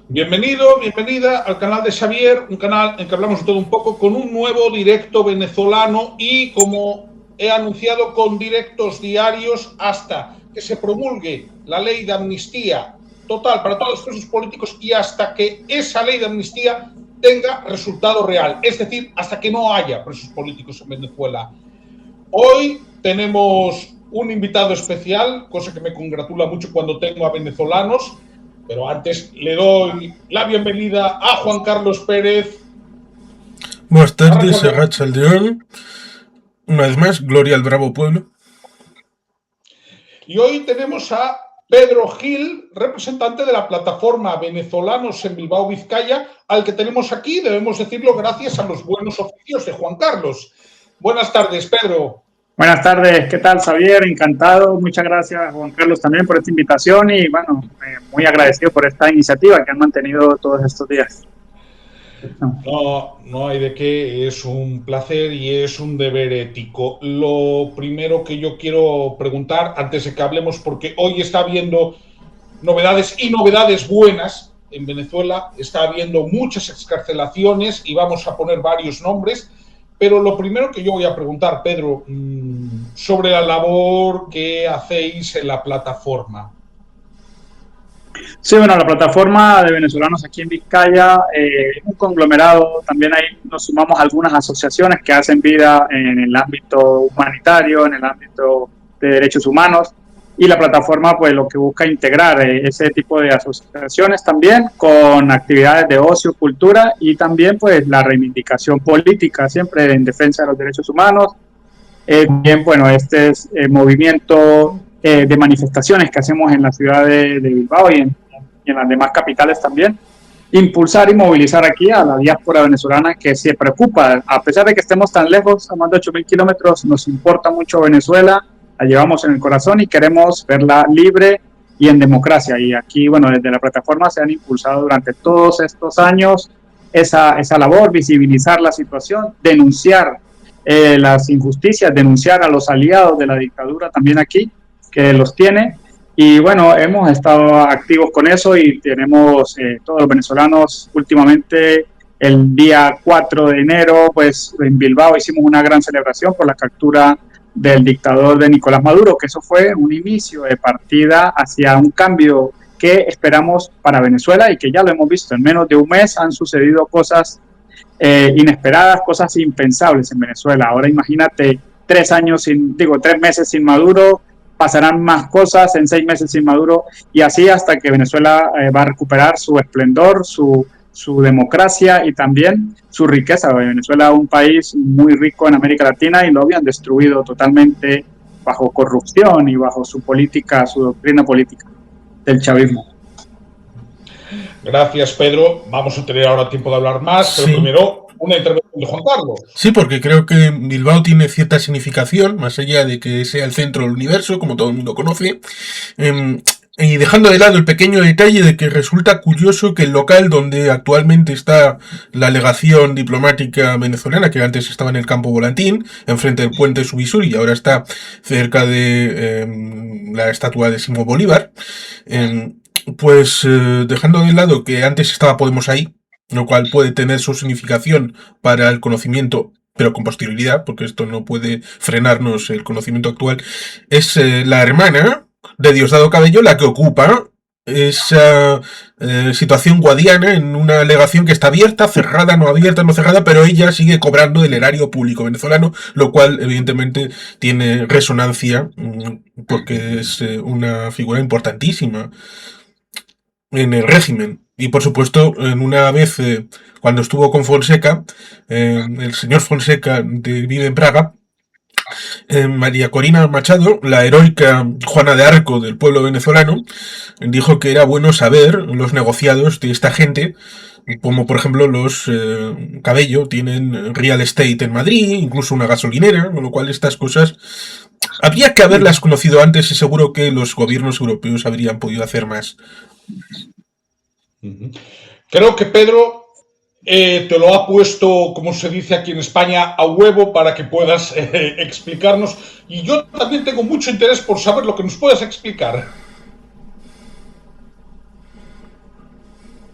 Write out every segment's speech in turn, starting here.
Bienvenido, bienvenida al canal de Xavier, un canal en que hablamos de todo un poco, con un nuevo directo venezolano y, como he anunciado, con directos diarios hasta que se promulgue la ley de amnistía total para todos los presos políticos y hasta que esa ley de amnistía tenga resultado real, es decir, hasta que no haya presos políticos en Venezuela. Hoy tenemos un invitado especial, cosa que me congratula mucho cuando tengo a venezolanos, pero antes le doy la bienvenida a Juan Carlos Pérez. Buenas tardes, Arranca. Serrat Saldeón. Una vez más, gloria al bravo pueblo. Y hoy tenemos a Pedro Gil, representante de la plataforma Venezolanos en Bilbao, Vizcaya, al que tenemos aquí, debemos decirlo, gracias a los buenos oficios de Juan Carlos. Buenas tardes, Pedro. Buenas tardes, ¿qué tal, Xavier? Encantado, muchas gracias, Juan Carlos, también por esta invitación y, bueno, muy agradecido por esta iniciativa que han mantenido todos estos días. No hay de qué, es un placer y es un deber ético. Lo primero que yo quiero preguntar, antes de que hablemos, porque hoy está habiendo novedades y novedades buenas en Venezuela, está habiendo muchas excarcelaciones y vamos a poner varios nombres, pero lo primero que yo voy a preguntar, Pedro, sobre la labor que hacéis en la plataforma. Sí, bueno, la plataforma de venezolanos aquí en Vizcaya es un conglomerado. También ahí nos sumamos a algunas asociaciones que hacen vida en el ámbito humanitario, en el ámbito de derechos humanos. Y la plataforma, pues, lo que busca integrar ese tipo de asociaciones también con actividades de ocio, cultura y también, pues, la reivindicación política, siempre en defensa de los derechos humanos. Bien, bueno, este es el movimiento de manifestaciones que hacemos en la ciudad de Bilbao y en las demás capitales también, impulsar y movilizar aquí a la diáspora venezolana que se preocupa, a pesar de que estemos tan lejos, a más de 8.000 kilómetros, nos importa mucho Venezuela, la llevamos en el corazón y queremos verla libre y en democracia. Y aquí, bueno, desde la plataforma se han impulsado durante todos estos años esa labor, visibilizar la situación, denunciar las injusticias, denunciar a los aliados de la dictadura también aquí, que los tiene. Y bueno, hemos estado activos con eso y tenemos todos los venezolanos últimamente. El día 4 de enero, pues en Bilbao hicimos una gran celebración por la captura del dictador de Nicolás Maduro, que eso fue un inicio de partida hacia un cambio que esperamos para Venezuela y que ya lo hemos visto. En menos de un mes han sucedido cosas inesperadas, cosas impensables en Venezuela. Ahora imagínate 3 meses sin Maduro, pasarán más cosas en 6 meses sin Maduro y así hasta que Venezuela va a recuperar su esplendor, su democracia y también su riqueza. Venezuela es un país muy rico en América Latina y lo habían destruido totalmente bajo corrupción y bajo su política, su doctrina política del chavismo. Gracias, Pedro. Vamos a tener ahora tiempo de hablar más, pero primero una intervención de Juan Carlos. Sí, porque creo que Bilbao tiene cierta significación, más allá de que sea el centro del universo, como todo el mundo conoce. Y dejando de lado el pequeño detalle de que resulta curioso que el local donde actualmente está la legación diplomática venezolana, que antes estaba en el campo Volantín, enfrente del puente Subisur, y ahora está cerca de la estatua de Simón Bolívar, pues dejando de lado que antes estaba Podemos ahí, lo cual puede tener su significación para el conocimiento, pero con posterioridad, porque esto no puede frenarnos el conocimiento actual, es la hermana de Diosdado Cabello la que ocupa esa situación guadiana en una legación que está abierta, cerrada, no abierta, no cerrada, pero ella sigue cobrando del erario público venezolano, lo cual evidentemente tiene resonancia porque es una figura importantísima en el régimen. Y por supuesto, en una vez, cuando estuvo con Fonseca, el señor Fonseca vive en Praga, María Corina Machado, la heroica Juana de Arco del pueblo venezolano, dijo que era bueno saber los negociados de esta gente, como por ejemplo los Cabello tienen real estate en Madrid, incluso una gasolinera, con lo cual estas cosas habría que haberlas conocido antes y seguro que los gobiernos europeos habrían podido hacer más. Creo que Pedro te lo ha puesto, como se dice aquí en España, a huevo para que puedas explicarnos. Y yo también tengo mucho interés por saber lo que nos puedas explicar.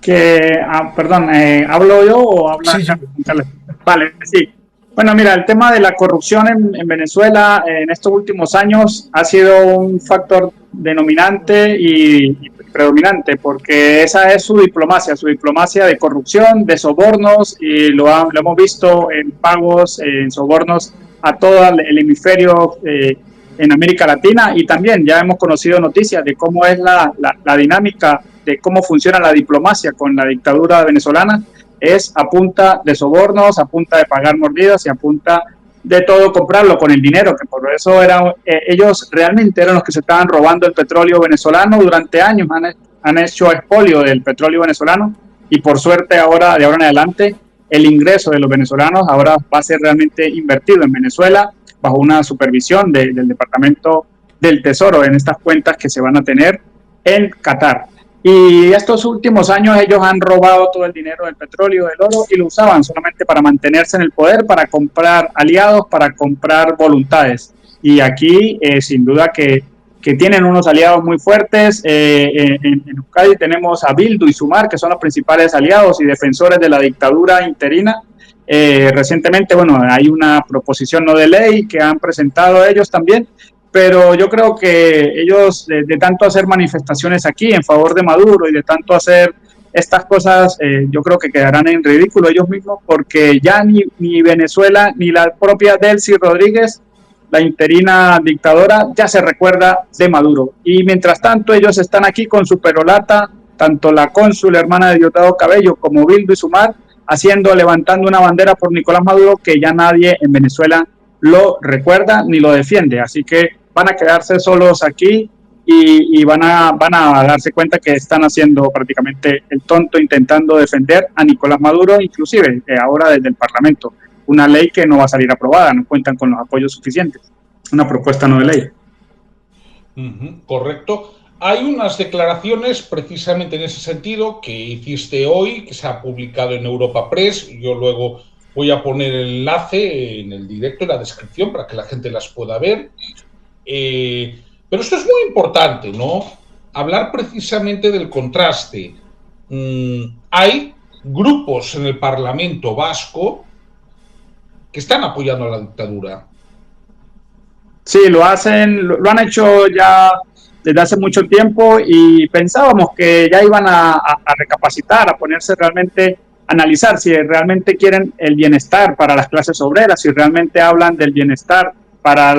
Perdón, ¿hablo yo o habla Sí, sí. Carlos? Vale, sí. Bueno, mira, el tema de la corrupción en Venezuela en estos últimos años ha sido un factor denominante y predominante, porque esa es su diplomacia de corrupción, de sobornos, y lo hemos visto en pagos, en sobornos a todo el hemisferio en América Latina, y también ya hemos conocido noticias de cómo es la dinámica de cómo funciona la diplomacia con la dictadura venezolana. Es a punta de sobornos, a punta de pagar mordidas y a punta de todo comprarlo con el dinero, que por eso ellos realmente eran los que se estaban robando el petróleo venezolano durante años, han hecho expolio del petróleo venezolano, y por suerte ahora, de ahora en adelante, el ingreso de los venezolanos ahora va a ser realmente invertido en Venezuela bajo una supervisión del Departamento del Tesoro en estas cuentas que se van a tener en Qatar. Y estos últimos años ellos han robado todo el dinero del petróleo, del oro, y lo usaban solamente para mantenerse en el poder, para comprar aliados, para comprar voluntades. Y aquí, sin duda que tienen unos aliados muy fuertes. En Euskadi tenemos a Bildu y Sumar, que son los principales aliados y defensores de la dictadura interina. Recientemente, bueno, hay una proposición no de ley que han presentado ellos también, pero yo creo que ellos, de tanto hacer manifestaciones aquí en favor de Maduro y de tanto hacer estas cosas, yo creo que quedarán en ridículo ellos mismos, porque ya ni Venezuela ni la propia Delcy Rodríguez, la interina dictadora, ya se recuerda de Maduro. Y mientras tanto ellos están aquí con su perolata, tanto la cónsul hermana de Diosdado Cabello como Bildu y Sumar, levantando una bandera por Nicolás Maduro que ya nadie en Venezuela lo recuerda ni lo defiende. Así que van a quedarse solos aquí y van a darse cuenta que están haciendo prácticamente el tonto intentando defender a Nicolás Maduro, inclusive ahora desde el Parlamento. Una ley que no va a salir aprobada, no cuentan con los apoyos suficientes. Una propuesta no de ley. Correcto. Hay unas declaraciones precisamente en ese sentido que hiciste hoy, que se ha publicado en Europa Press. Yo luego voy a poner el enlace en el directo, en la descripción, para que la gente las pueda ver. Pero esto es muy importante, ¿no? Hablar precisamente del contraste. Hay grupos en el Parlamento vasco que están apoyando a la dictadura. Sí, lo han hecho ya desde hace mucho tiempo, y pensábamos que ya iban a recapacitar, a ponerse realmente, a analizar si realmente quieren el bienestar para las clases obreras, si realmente hablan del bienestar para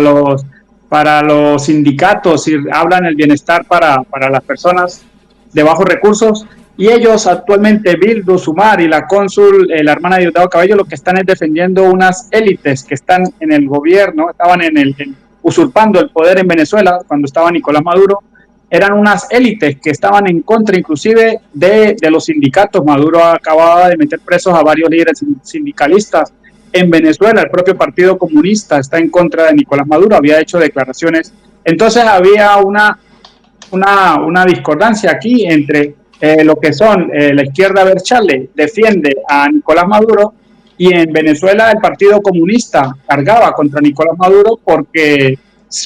los sindicatos, si hablan del bienestar para las personas de bajos recursos. Y ellos actualmente, Bildu, Sumar y la cónsul, la hermana de Diosdado Cabello, lo que están es defendiendo unas élites que están en el gobierno, estaban usurpando el poder en Venezuela cuando estaba Nicolás Maduro. Eran unas élites que estaban en contra inclusive de los sindicatos. Maduro acababa de meter presos a varios líderes sindicalistas en Venezuela. El propio Partido Comunista está en contra de Nicolás Maduro, había hecho declaraciones. Entonces había una discordancia aquí entre lo que son la izquierda Berchale defiende a Nicolás Maduro, y en Venezuela el Partido Comunista cargaba contra Nicolás Maduro porque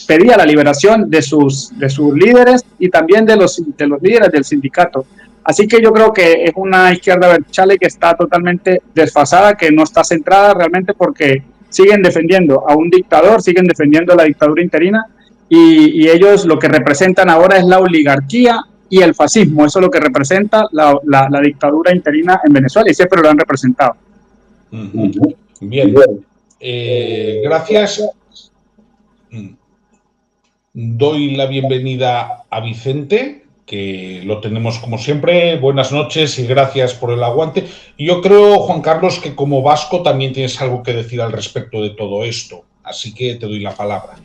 pedía la liberación de sus líderes y también de los líderes del sindicato. Así que yo creo que es una izquierda Berchale que está totalmente desfasada, que no está centrada realmente, porque siguen defendiendo a un dictador, siguen defendiendo a la dictadura interina, y ellos lo que representan ahora es la oligarquía y el fascismo. Eso es lo que representa la dictadura interina en Venezuela, y siempre lo han representado. Bien, gracias. Doy la bienvenida a Vicente, que lo tenemos como siempre. Buenas noches y gracias por el aguante. Yo creo, Juan Carlos, que como vasco también tienes algo que decir al respecto de todo esto, así que te doy la palabra.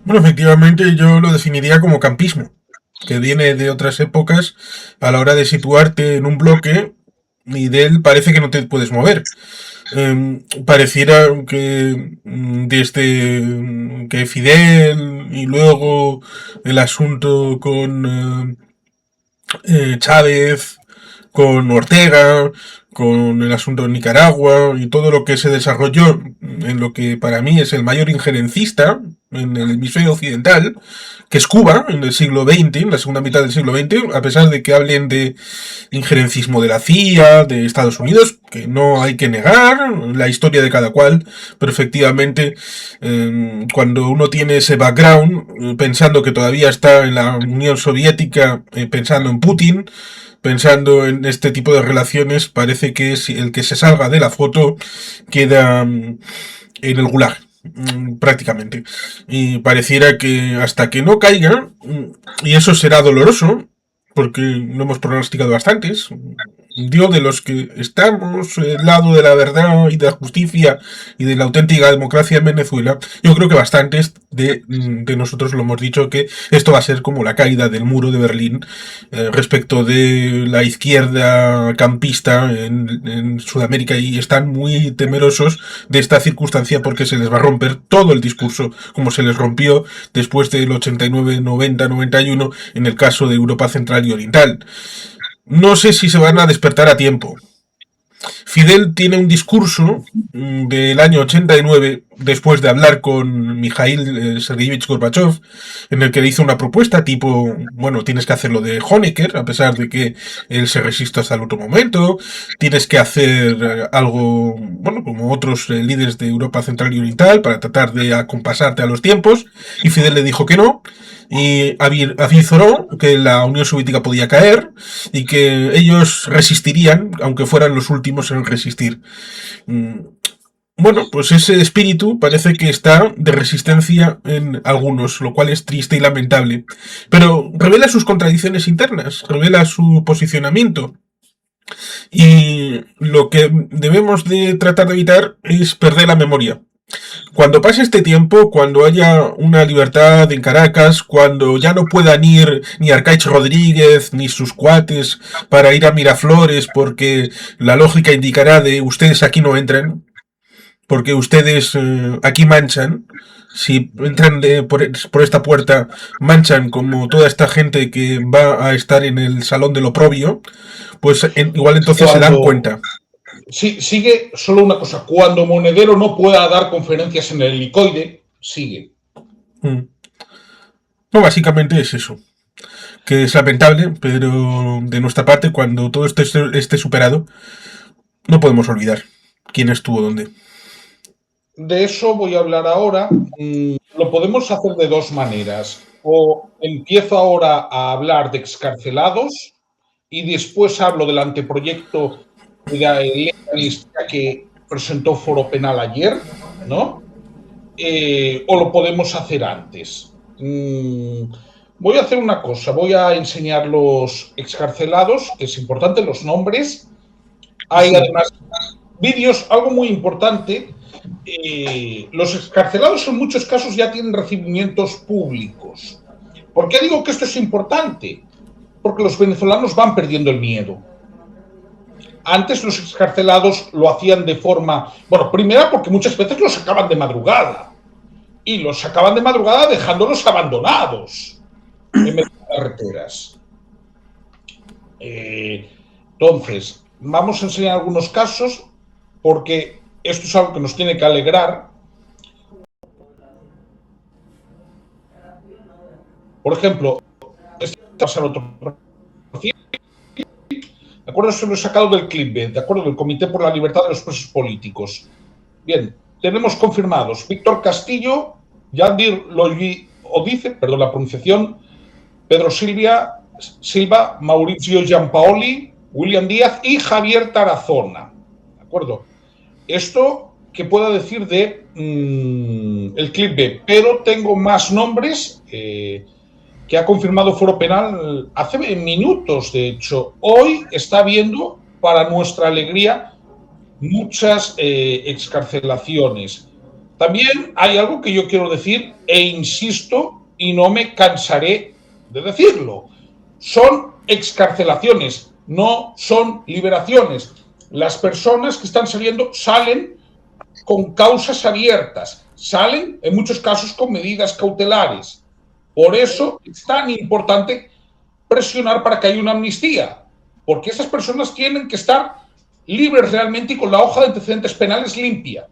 Bueno, efectivamente yo lo definiría como campismo, que viene de otras épocas a la hora de situarte en un bloque y de él parece que no te puedes mover. Pareciera que desde que Fidel y luego el asunto con Chávez, con Ortega, con el asunto de Nicaragua y todo lo que se desarrolló en lo que para mí es el mayor injerencista en el hemisferio occidental, que es Cuba, en el siglo XX, en la segunda mitad del siglo XX, a pesar de que hablen de injerencismo de la CIA, de Estados Unidos, que no hay que negar, la historia de cada cual, pero efectivamente cuando uno tiene ese background, pensando que todavía está en la Unión Soviética, pensando en Putin, pensando en este tipo de relaciones, parece que es el que se salga de la foto queda en el gulag, prácticamente. Y pareciera que hasta que no caiga, y eso será doloroso, porque lo hemos pronosticado bastantes, yo de los que estamos del lado de la verdad y de la justicia y de la auténtica democracia en Venezuela, yo creo que bastantes de nosotros lo hemos dicho que esto va a ser como la caída del muro de Berlín respecto de la izquierda campista en Sudamérica, y están muy temerosos de esta circunstancia porque se les va a romper todo el discurso como se les rompió después del 89, 90, 91 en el caso de Europa Central y Oriental. No sé si se van a despertar a tiempo. Fidel tiene un discurso del año 89, después de hablar con Mikhail Sergeyevich Gorbachev, en el que le hizo una propuesta tipo, bueno, tienes que hacer lo de Honecker, a pesar de que él se resiste hasta el último momento, tienes que hacer algo, bueno, como otros líderes de Europa Central y Oriental, para tratar de acompasarte a los tiempos, y Fidel le dijo que no, y avisó que la Unión Soviética podía caer y que ellos resistirían, aunque fueran los últimos en resistir. Bueno, pues ese espíritu parece que está de resistencia en algunos, lo cual es triste y lamentable. Pero revela sus contradicciones internas, revela su posicionamiento. Y lo que debemos de tratar de evitar es perder la memoria. Cuando pase este tiempo, cuando haya una libertad en Caracas, cuando ya no puedan ir ni Arcaich Rodríguez ni sus cuates para ir a Miraflores porque la lógica indicará de ustedes aquí no entran, porque ustedes aquí manchan, si entran por esta puerta manchan como toda esta gente que va a estar en el salón del oprobio, pues igual entonces se dan cuenta. Sí, sigue solo una cosa. Cuando Monedero no pueda dar conferencias en el helicoide, sigue. No, básicamente es eso. Que es lamentable, pero de nuestra parte, cuando todo esto esté superado, no podemos olvidar quién estuvo dónde. De eso voy a hablar ahora. Lo podemos hacer de dos maneras. O empiezo ahora a hablar de excarcelados y después hablo del anteproyecto de la ley que presentó Foro Penal ayer, ¿no? O lo podemos hacer antes. Voy a hacer una cosa, voy a enseñar los excarcelados, que es importante, los nombres. Hay además vídeos, algo muy importante. Los excarcelados en muchos casos ya tienen recibimientos públicos. ¿Por qué digo que esto es importante? Porque los venezolanos van perdiendo el miedo. Antes los excarcelados lo hacían de forma... Bueno, primero porque muchas veces los sacaban de madrugada. Y los sacaban de madrugada dejándolos abandonados en medio de carreteras. Entonces, vamos a enseñar algunos casos porque esto es algo que nos tiene que alegrar. Por ejemplo, este pasa al otro. ¿De acuerdo? Eso lo he sacado del clickbait, ¿de acuerdo? Del Comité por la Libertad de los Presos Políticos. Bien, tenemos confirmados Víctor Castillo, Yandir Loyi Odice, perdón la pronunciación, Pedro Silva, Mauricio Giampaoli, William Díaz y Javier Tarazona. ¿De acuerdo? Esto que pueda decir de el clickbait, pero tengo más nombres que ha confirmado Foro Penal hace minutos, de hecho. Hoy está habiendo, para nuestra alegría, muchas excarcelaciones. También hay algo que yo quiero decir e insisto y no me cansaré de decirlo. Son excarcelaciones, no son liberaciones. Las personas que están saliendo salen con causas abiertas, salen en muchos casos con medidas cautelares. Por eso es tan importante presionar para que haya una amnistía. porque esas personas tienen que estar libres realmente y con la hoja de antecedentes penales limpia,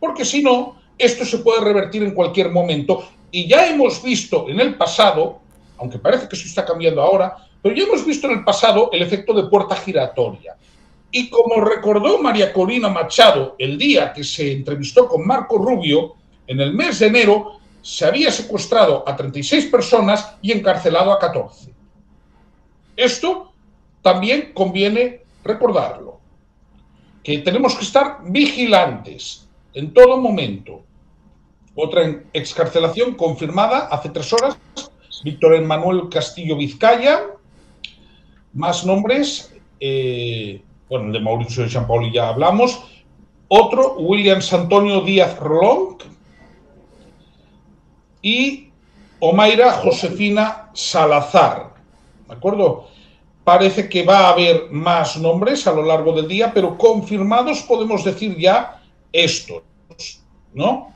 porque si no, esto se puede revertir en cualquier momento. Y ya hemos visto en el pasado, aunque parece que eso está cambiando ahora, pero ya hemos visto en el pasado el efecto de puerta giratoria. Y como recordó María Corina Machado el día que se entrevistó con Marco Rubio, en el mes de enero se había secuestrado a 36 personas y encarcelado a 14. Esto también conviene recordarlo, que tenemos que estar vigilantes en todo momento. Otra excarcelación confirmada hace 3 horas, Víctor Emmanuel Castillo Vizcaya. Más nombres, bueno, el de Mauricio de Giampaoli ya hablamos. Otro, Williams Antonio Díaz Rolón. Y Omaira Josefina Salazar. ¿De acuerdo? Parece que va a haber más nombres a lo largo del día, pero confirmados podemos decir ya estos, ¿no?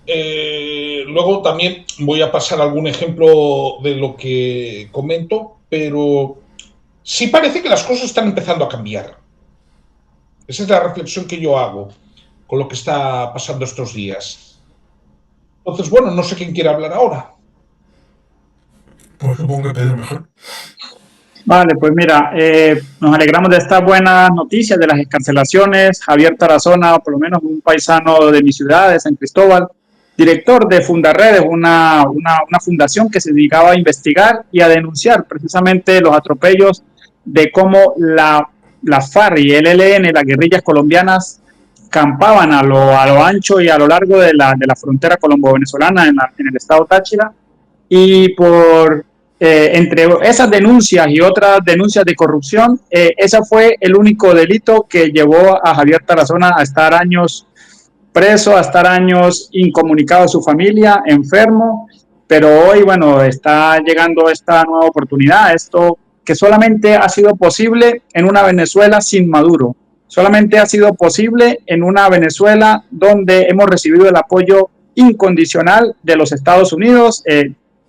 Luego también voy a pasar algún ejemplo de lo que comento, pero sí parece que las cosas están empezando a cambiar. Esa es la reflexión que yo hago con lo que está pasando estos días. Entonces, bueno, no sé quién quiere hablar ahora. Pues supongo que Pedro mejor. Vale, pues mira, nos alegramos de estas buenas noticias de las excarcelaciones. Javier Tarazona, por lo menos un paisano de mi ciudad, de San Cristóbal, director de Fundarredes, una fundación que se dedicaba a investigar y a denunciar precisamente los atropellos de cómo la FARC y el ELN, las guerrillas colombianas, campaban a lo ancho y a lo largo de la frontera colombo-venezolana en el estado Táchira, y por entre esas denuncias y otras denuncias de corrupción, ese fue el único delito que llevó a Javier Tarazona a estar años preso, a estar años incomunicado a su familia, enfermo, pero hoy, bueno, está llegando esta nueva oportunidad, esto que solamente ha sido posible en una Venezuela sin Maduro, solamente ha sido posible en una Venezuela donde hemos recibido el apoyo incondicional de los Estados Unidos,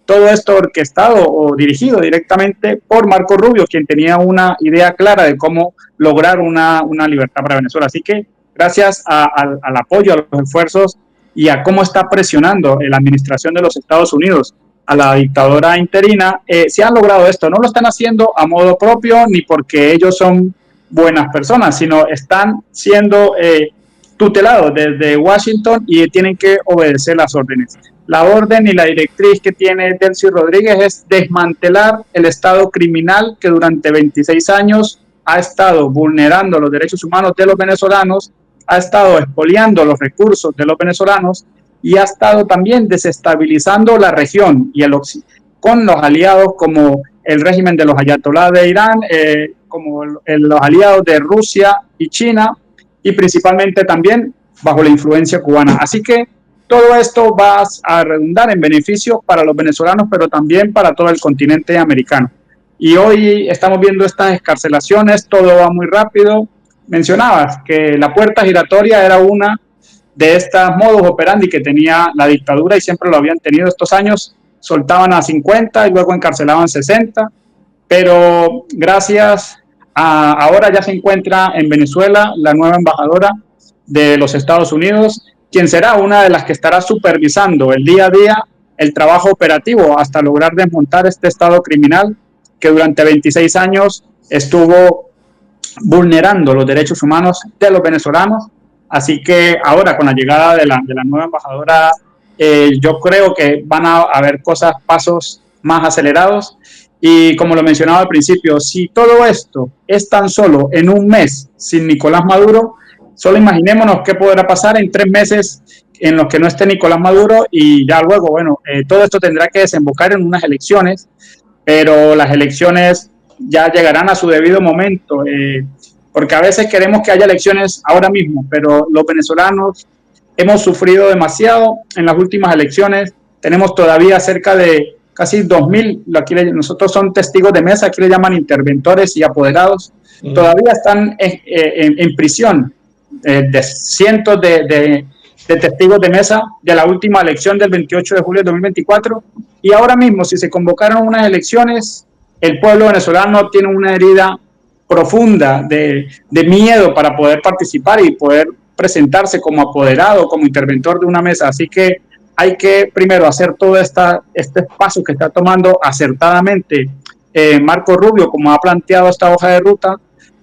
todo esto orquestado o dirigido directamente por Marco Rubio, quien tenía una idea clara de cómo lograr una libertad para Venezuela. Así que gracias al apoyo, a los esfuerzos y a cómo está presionando la administración de los Estados Unidos a la dictadura interina, se han logrado esto. No lo están haciendo a modo propio ni porque ellos son buenas personas, sino están siendo tutelados desde Washington y tienen que obedecer las órdenes. La orden y la directriz que tiene Delcy Rodríguez es desmantelar el Estado criminal que durante 26 años ha estado vulnerando los derechos humanos de los venezolanos, ha estado expoliando los recursos de los venezolanos y ha estado también desestabilizando la región y con los aliados como el régimen de los ayatolás de Irán, como los aliados de Rusia y China, y principalmente también bajo la influencia cubana. Así que todo esto va a redundar en beneficio para los venezolanos, pero también para todo el continente americano. Y hoy estamos viendo estas excarcelaciones, todo va muy rápido. Mencionabas que la puerta giratoria era una de estos modus operandi que tenía la dictadura y siempre lo habían tenido estos años. Soltaban a 50 y luego encarcelaban 60, pero gracias a ahora ya se encuentra en Venezuela la nueva embajadora de los Estados Unidos, quien será una de las que estará supervisando el día a día el trabajo operativo hasta lograr desmontar este estado criminal que durante 26 años estuvo vulnerando los derechos humanos de los venezolanos. Así que ahora con la llegada de la nueva embajadora, yo creo que van a haber pasos más acelerados. Y como lo mencionaba al principio, si todo esto es tan solo en un mes sin Nicolás Maduro, solo imaginémonos qué podrá pasar en 3 meses en los que no esté Nicolás Maduro, y ya luego, bueno, todo esto tendrá que desembocar en unas elecciones, pero las elecciones ya llegarán a su debido momento, porque a veces queremos que haya elecciones ahora mismo, pero los venezolanos hemos sufrido demasiado en las últimas elecciones. Tenemos todavía cerca de casi 2.000, nosotros son testigos de mesa, aquí le llaman interventores y apoderados, todavía están en prisión, de cientos de testigos de mesa de la última elección del 28 de julio de 2024, y ahora mismo si se convocaron unas elecciones, el pueblo venezolano tiene una herida profunda de miedo para poder participar y poder presentarse como apoderado, como interventor de una mesa. Así que hay que primero hacer todo este paso que está tomando acertadamente Marco Rubio, como ha planteado esta hoja de ruta,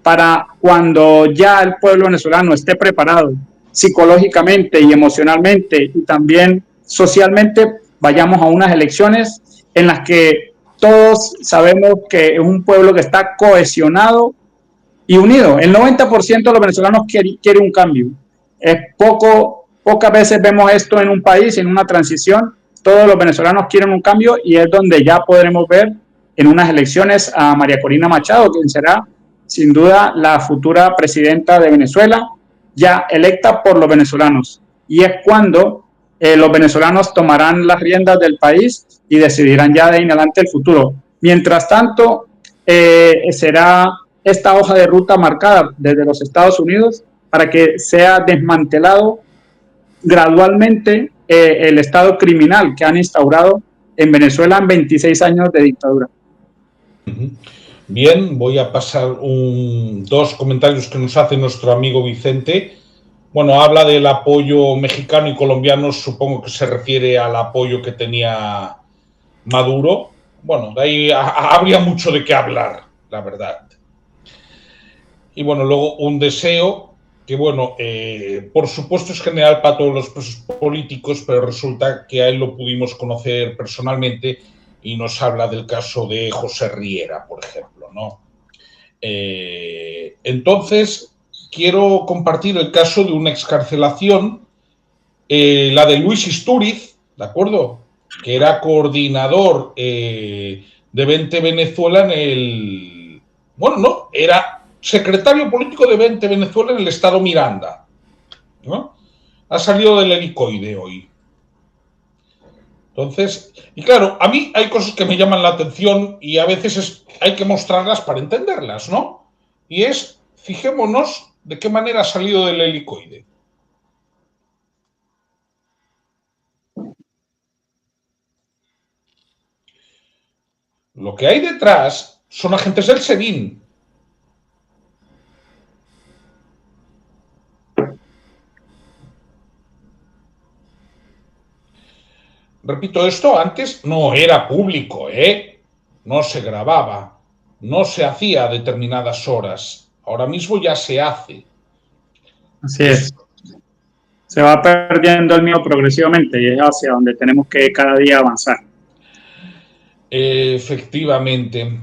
para cuando ya el pueblo venezolano esté preparado psicológicamente y emocionalmente y también socialmente, vayamos a unas elecciones en las que todos sabemos que es un pueblo que está cohesionado y unido. El 90% de los venezolanos quiere un cambio. Pocas veces vemos esto en un país, en una transición. Todos los venezolanos quieren un cambio y es donde ya podremos ver en unas elecciones a María Corina Machado, quien será sin duda la futura presidenta de Venezuela, ya electa por los venezolanos. Y es cuando los venezolanos tomarán las riendas del país y decidirán ya de ahí en adelante el futuro. Mientras tanto, será esta hoja de ruta marcada desde los Estados Unidos para que sea desmantelado gradualmente el estado criminal que han instaurado en Venezuela en 26 años de dictadura. Bien, voy a pasar dos comentarios que nos hace nuestro amigo Vicente. Bueno, habla del apoyo mexicano y colombiano, supongo que se refiere al apoyo que tenía Maduro. Bueno, de ahí habría mucho de qué hablar, la verdad. Y bueno, luego un deseo que, bueno, por supuesto es general para todos los presos políticos, pero resulta que a él lo pudimos conocer personalmente y nos habla del caso de José Riera, por ejemplo, ¿no? Entonces, quiero compartir el caso de una excarcelación, la de Luis Istúriz, ¿de acuerdo? Que era coordinador de Vente Venezuela en el... Bueno, no, era secretario político de Vente Venezuela en el estado Miranda, ¿no? Ha salido del helicoide hoy. Entonces, y claro, a mí hay cosas que me llaman la atención y a veces hay que mostrarlas para entenderlas, ¿no? Y fijémonos de qué manera ha salido del helicoide. Lo que hay detrás son agentes del SEBIN. Repito, esto antes no era público, no se grababa, no se hacía a determinadas horas. Ahora mismo ya se hace. Así es. Se va perdiendo el miedo progresivamente y es hacia donde tenemos que cada día avanzar. Efectivamente.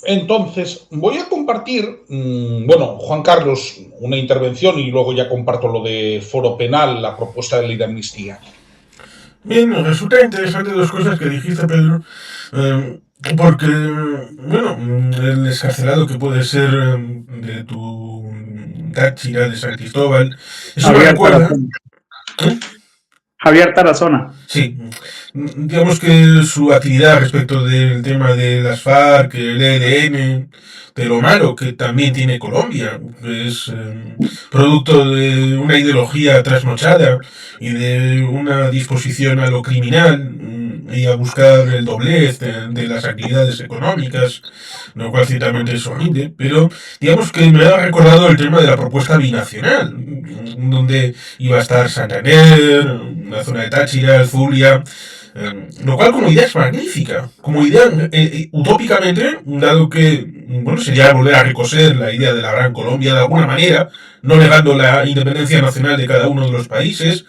Entonces, voy a compartir, bueno, Juan Carlos, una intervención y luego ya comparto lo de Foro Penal, la propuesta de ley de amnistía. Bien, resulta interesante dos cosas que dijiste, Pedro, porque, bueno, el excarcelado que puede ser de tu Táchira, de San Cristóbal, eso me recuerda... Javier Tarazona. Sí, digamos que su actividad respecto del tema de las FARC, el ELN, de lo malo que también tiene Colombia, es producto de una ideología trasnochada y de una disposición a lo criminal y a buscar el doblez de las actividades económicas, lo cual ciertamente es horrible, pero digamos que me ha recordado el tema de la propuesta binacional, donde iba a estar Santander, la zona de Táchira, el Zulia, lo cual como idea es magnífica, como idea utópicamente, dado que bueno, sería volver a recoser la idea de la Gran Colombia de alguna manera, no negando la independencia nacional de cada uno de los países,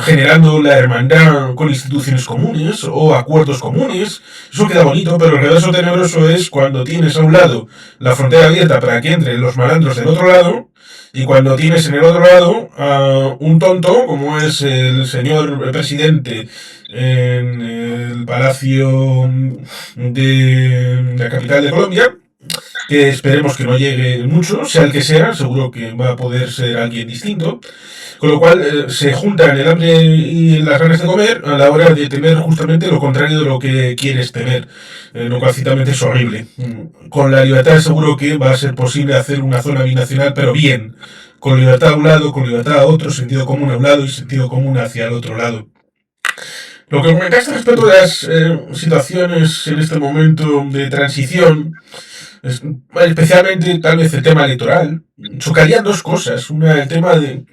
generando la hermandad con instituciones comunes o acuerdos comunes. Eso queda bonito, pero el reverso tenebroso es cuando tienes a un lado la frontera abierta para que entren los malandros del otro lado, y cuando tienes en el otro lado a un tonto, como es el señor presidente en el Palacio de la capital de Colombia, que esperemos que no llegue mucho, sea el que sea, seguro que va a poder ser alguien distinto, con lo cual se juntan el hambre y las ganas de comer a la hora de tener justamente lo contrario de lo que quieres tener, lo cual ciertamente es horrible. Con la libertad seguro que va a ser posible hacer una zona binacional, pero bien, con libertad a un lado, con libertad a otro, sentido común a un lado y sentido común hacia el otro lado. Lo que comentaste respecto de las situaciones en este momento de transición, especialmente tal vez el tema electoral, chocarían dos cosas. Una, el tema de,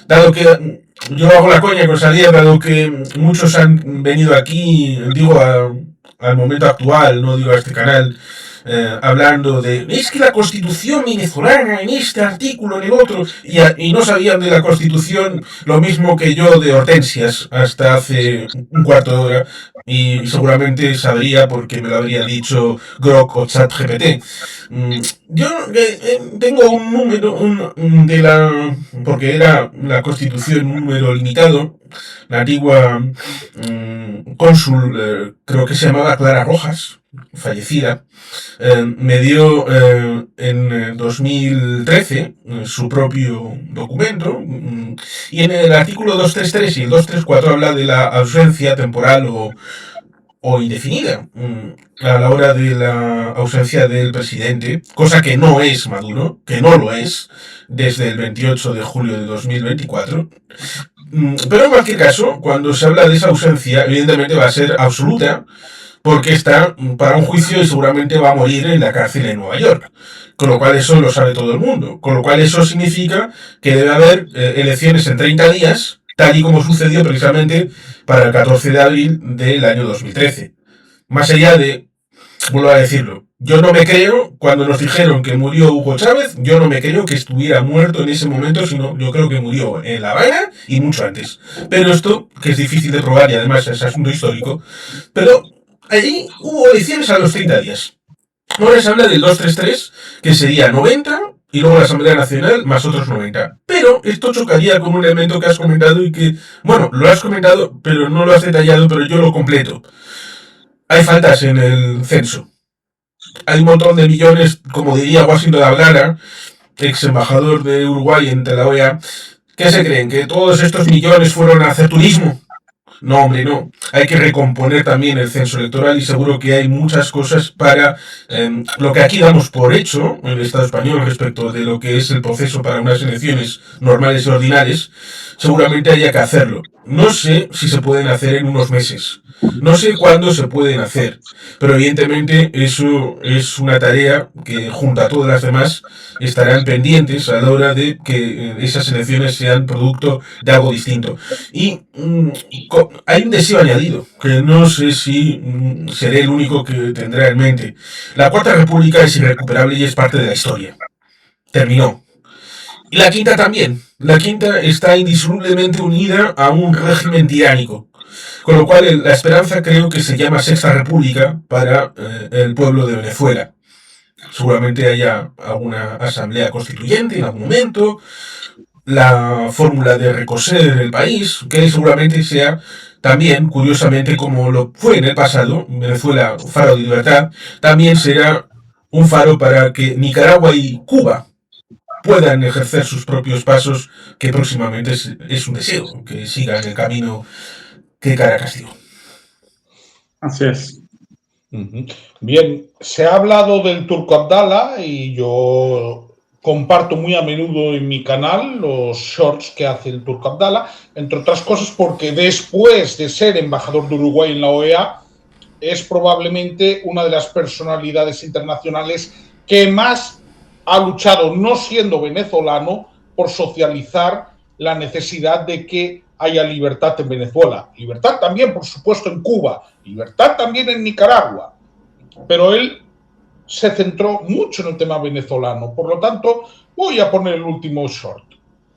dado que yo hago la coña con Salier, dado que muchos han venido aquí, digo, al momento actual, no digo a este canal, hablando de, es que la constitución venezolana en este artículo, en el otro, y no sabían de la constitución lo mismo que yo de Hortensias hasta hace un cuarto de hora, y seguramente sabría porque me lo habría dicho Grok o ChatGPT. Yo tengo un número de la, porque era la constitución un número limitado, la antigua cónsul, creo que se llamaba Clara Rojas, fallecida, me dio en 2013 su propio documento, y en el artículo 233 y el 234 habla de la ausencia temporal o indefinida a la hora de la ausencia del presidente, cosa que no es Maduro, que no lo es desde el 28 de julio de 2024. Pero en cualquier caso, cuando se habla de esa ausencia, evidentemente va a ser absoluta, porque está para un juicio y seguramente va a morir en la cárcel en Nueva York. Con lo cual eso lo sabe todo el mundo. Con lo cual eso significa que debe haber elecciones en 30 días, tal y como sucedió precisamente para el 14 de abril del año 2013. Más allá de, vuelvo a decirlo, yo no me creo, cuando nos dijeron que murió Hugo Chávez, yo no me creo que estuviera muerto en ese momento, sino yo creo que murió en La Habana y mucho antes. Pero esto, que es difícil de probar y además es asunto histórico, pero allí hubo elecciones a los 30 días. Ahora se habla del 233, que sería 90, y luego la Asamblea Nacional más otros 90. Pero esto chocaría con un elemento que has comentado y que, bueno, lo has comentado, pero no lo has detallado, pero yo lo completo. Hay faltas en el censo. Hay un montón de millones, como diría Washington Abdala, ex embajador de Uruguay ante la OEA, ¿qué se creen? ¿Que todos estos millones fueron a hacer turismo? No, hombre, no. Hay que recomponer también el censo electoral y seguro que hay muchas cosas para lo que aquí damos por hecho en el Estado español respecto de lo que es el proceso para unas elecciones normales y ordinarias. Seguramente haya que hacerlo. No sé si se pueden hacer en unos meses. No sé cuándo se pueden hacer, pero evidentemente eso es una tarea que junto a todas las demás estarán pendientes a la hora de que esas elecciones sean producto de algo distinto. Y hay un deseo añadido, que no sé si seré el único que tendrá en mente. La Cuarta República es irrecuperable y es parte de la historia. Terminó. Y la Quinta también. La Quinta está indisolublemente unida a un régimen tiránico. Con lo cual la esperanza creo que se llama Sexta República para el pueblo de Venezuela. Seguramente haya alguna asamblea constituyente en algún momento, la fórmula de recoser el país, que seguramente sea también, curiosamente, como lo fue en el pasado, Venezuela, faro de libertad, también será un faro para que Nicaragua y Cuba puedan ejercer sus propios pasos, que próximamente es un deseo, que sigan el camino que Caracas dio. Así es. Bien, se ha hablado del Turco Abdala y yo comparto muy a menudo en mi canal los shorts que hace el Turco Abdala, entre otras cosas porque después de ser embajador de Uruguay en la OEA, es probablemente una de las personalidades internacionales que más ha luchado, no siendo venezolano, por socializar la necesidad de que haya libertad en Venezuela. Libertad también, por supuesto, en Cuba, libertad también en Nicaragua. Pero él se centró mucho en el tema venezolano. Por lo tanto, voy a poner el último short.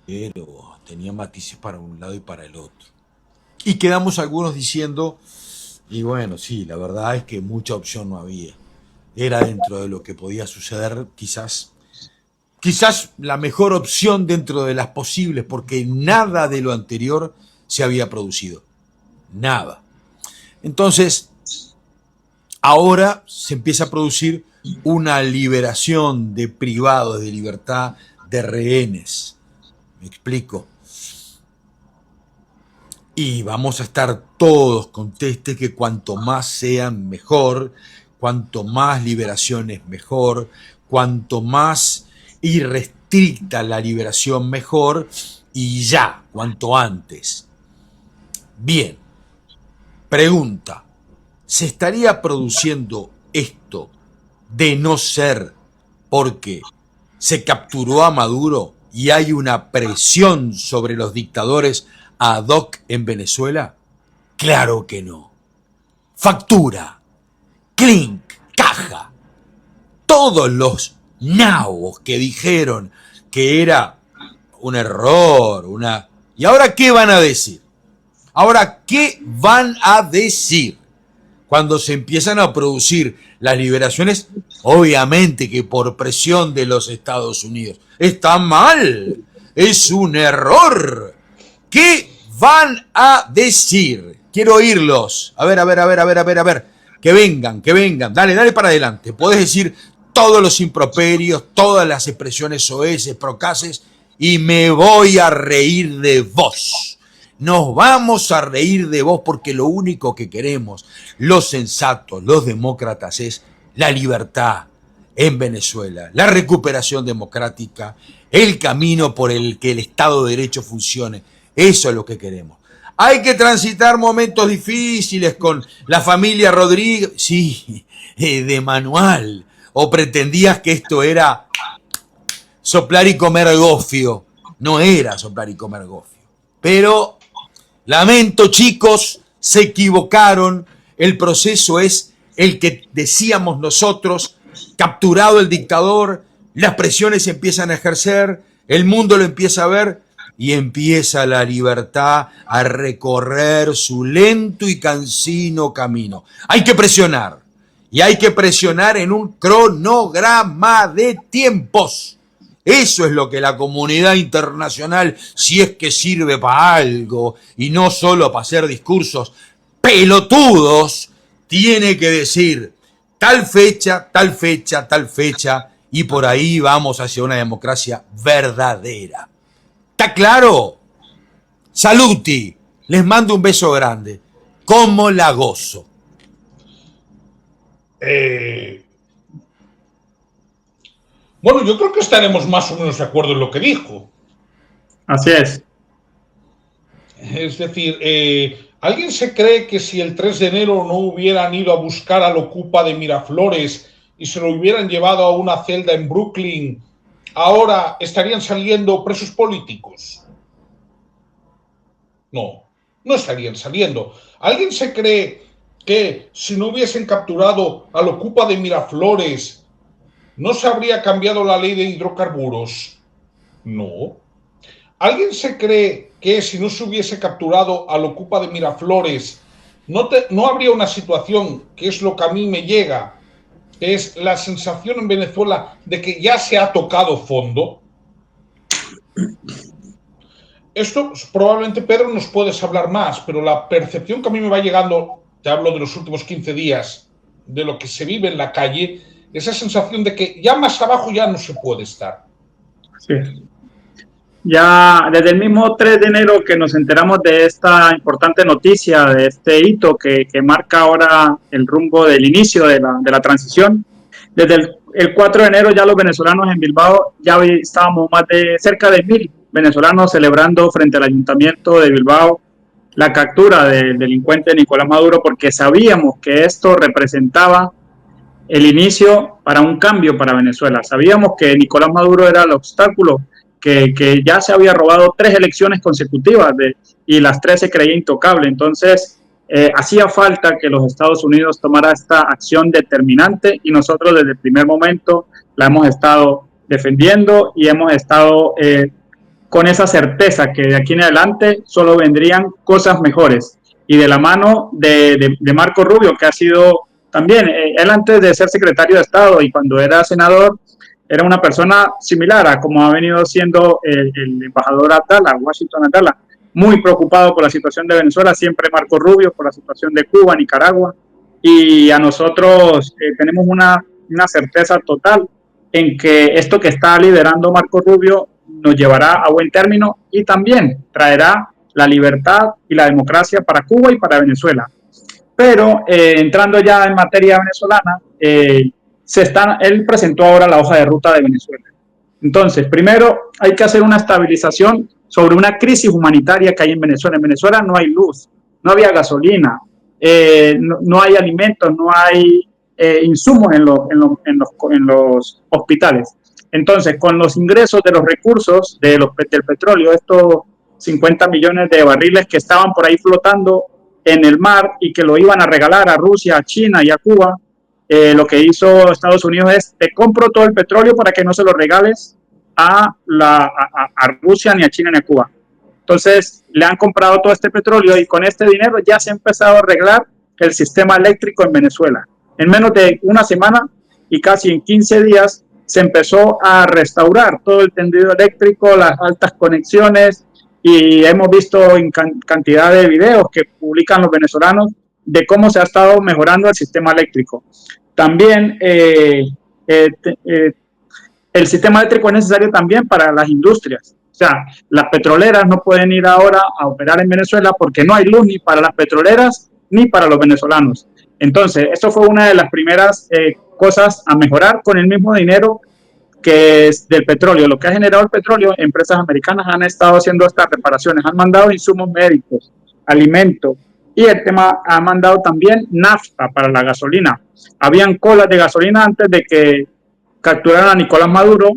Pero tenía matices para un lado y para el otro. Y quedamos algunos diciendo, y bueno, sí, la verdad es que mucha opción no había. Era dentro de lo que podía suceder, quizás la mejor opción dentro de las posibles, porque nada de lo anterior se había producido. Nada. Entonces, ahora se empieza a producir una liberación de privados de libertad, de rehenes. ¿Me explico? Y vamos a estar todos contestes que cuanto más sean mejor, cuanto más liberaciones mejor, cuanto más irrestricta la liberación mejor, y ya, cuanto antes. Bien. Pregunta, ¿se estaría produciendo esto de no ser porque se capturó a Maduro y hay una presión sobre los dictadores ad hoc en Venezuela? Claro que no. Factura, clink, caja. Todos los nabos que dijeron que era un error, ¿Y ahora qué van a decir? Ahora, ¿qué van a decir cuando se empiezan a producir las liberaciones? Obviamente que por presión de los Estados Unidos. Está mal. Es un error. ¿Qué van a decir? Quiero oírlos. A ver. Que vengan. Dale para adelante. Podés decir todos los improperios, todas las expresiones soeces, procaces, y me voy a reír de vos. Nos vamos a reír de vos porque lo único que queremos, los sensatos, los demócratas, es la libertad en Venezuela, la recuperación democrática, el camino por el que el Estado de Derecho funcione. Eso es lo que queremos. Hay que transitar momentos difíciles con la familia Rodríguez. Sí, de manual. ¿O pretendías que esto era soplar y comer gofio? No era soplar y comer gofio. Pero lamento, chicos, se equivocaron. El proceso es el que decíamos nosotros. Capturado el dictador, las presiones se empiezan a ejercer, el mundo lo empieza a ver y empieza la libertad a recorrer su lento y cansino camino. Hay que presionar, y hay que presionar en un cronograma de tiempos. Eso es lo que la comunidad internacional, si es que sirve para algo y no solo para hacer discursos pelotudos, tiene que decir tal fecha, y por ahí vamos hacia una democracia verdadera. ¿Está claro? Saluti, les mando un beso grande. ¿Cómo la gozo? Bueno, yo creo que estaremos más o menos de acuerdo en lo que dijo. Así es. Es decir, ¿alguien se cree que si el 3 de enero no hubieran ido a buscar al ocupa de Miraflores y se lo hubieran llevado a una celda en Brooklyn, ahora estarían saliendo presos políticos? No, no estarían saliendo. ¿Alguien se cree que si no hubiesen capturado al ocupa de Miraflores, no se habría cambiado la ley de hidrocarburos? No. ¿Alguien se cree que si no se hubiese capturado al ocupa de Miraflores, no habría una situación, que es lo que a mí me llega, que es la sensación en Venezuela de que ya se ha tocado fondo? Esto probablemente, Pedro, nos puedes hablar más, pero la percepción que a mí me va llegando, te hablo de los últimos 15 días, de lo que se vive en la calle, esa sensación de que ya más abajo ya no se puede estar. Sí. Ya desde el mismo 3 de enero que nos enteramos de esta importante noticia, de este hito que marca ahora el rumbo del inicio de la transición, desde el 4 de enero ya los venezolanos en Bilbao ya estábamos más de cerca de 1,000 venezolanos celebrando frente al ayuntamiento de Bilbao la captura del delincuente Nicolás Maduro, porque sabíamos que esto representaba el inicio para un cambio para Venezuela. Sabíamos que Nicolás Maduro era el obstáculo, que ya se había robado 3 elecciones consecutivas y las 3 se creía intocable. Entonces, hacía falta que los Estados Unidos tomara esta acción determinante y nosotros desde el primer momento la hemos estado defendiendo y hemos estado con esa certeza que de aquí en adelante solo vendrían cosas mejores. Y de la mano de Marco Rubio, que ha sido también, él antes de ser secretario de Estado y cuando era senador, era una persona similar a como ha venido siendo el embajador Atala, Washington Atala, muy preocupado por la situación de Venezuela, siempre Marco Rubio, por la situación de Cuba, Nicaragua, y a nosotros tenemos una certeza total en que esto que está liderando Marco Rubio nos llevará a buen término y también traerá la libertad y la democracia para Cuba y para Venezuela. Pero entrando ya en materia venezolana, él presentó ahora la hoja de ruta de Venezuela. Entonces, primero hay que hacer una estabilización sobre una crisis humanitaria que hay en Venezuela. En Venezuela no hay luz, no había gasolina, no hay alimentos, no hay insumos en los hospitales. Entonces, con los ingresos de los recursos del petróleo, estos 50 millones de barriles que estaban por ahí flotando en el mar y que lo iban a regalar a Rusia, a China y a Cuba, lo que hizo Estados Unidos es, te compro todo el petróleo para que no se lo regales a Rusia, ni a China, ni a Cuba. Entonces, le han comprado todo este petróleo y con este dinero ya se ha empezado a arreglar el sistema eléctrico en Venezuela. En menos de una semana y casi en 15 días se empezó a restaurar todo el tendido eléctrico, las altas conexiones, y hemos visto en cantidad de videos que publican los venezolanos de cómo se ha estado mejorando el sistema eléctrico. También el sistema eléctrico es necesario también para las industrias. O sea, las petroleras no pueden ir ahora a operar en Venezuela porque no hay luz ni para las petroleras ni para los venezolanos. Entonces, esto fue una de las primeras cosas a mejorar con el mismo dinero que es del petróleo. Lo que ha generado el petróleo, empresas americanas han estado haciendo estas reparaciones, han mandado insumos médicos, alimentos, y el tema ha mandado también nafta para la gasolina. Habían colas de gasolina antes de que capturaran a Nicolás Maduro,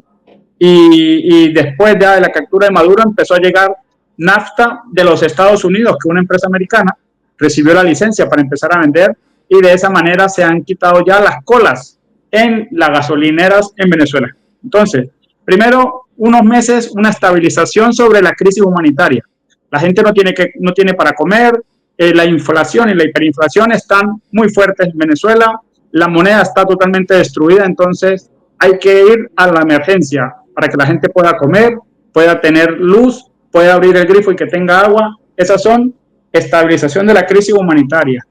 y después ya de la captura de Maduro empezó a llegar nafta de los Estados Unidos, que una empresa americana recibió la licencia para empezar a vender, y de esa manera se han quitado ya las colas en las gasolineras en Venezuela. Entonces, primero, unos meses, una estabilización sobre la crisis humanitaria. La gente no tiene para comer, la inflación y la hiperinflación están muy fuertes en Venezuela, la moneda está totalmente destruida, entonces hay que ir a la emergencia para que la gente pueda comer, pueda tener luz, pueda abrir el grifo y que tenga agua. Esas son estabilización de la crisis humanitaria.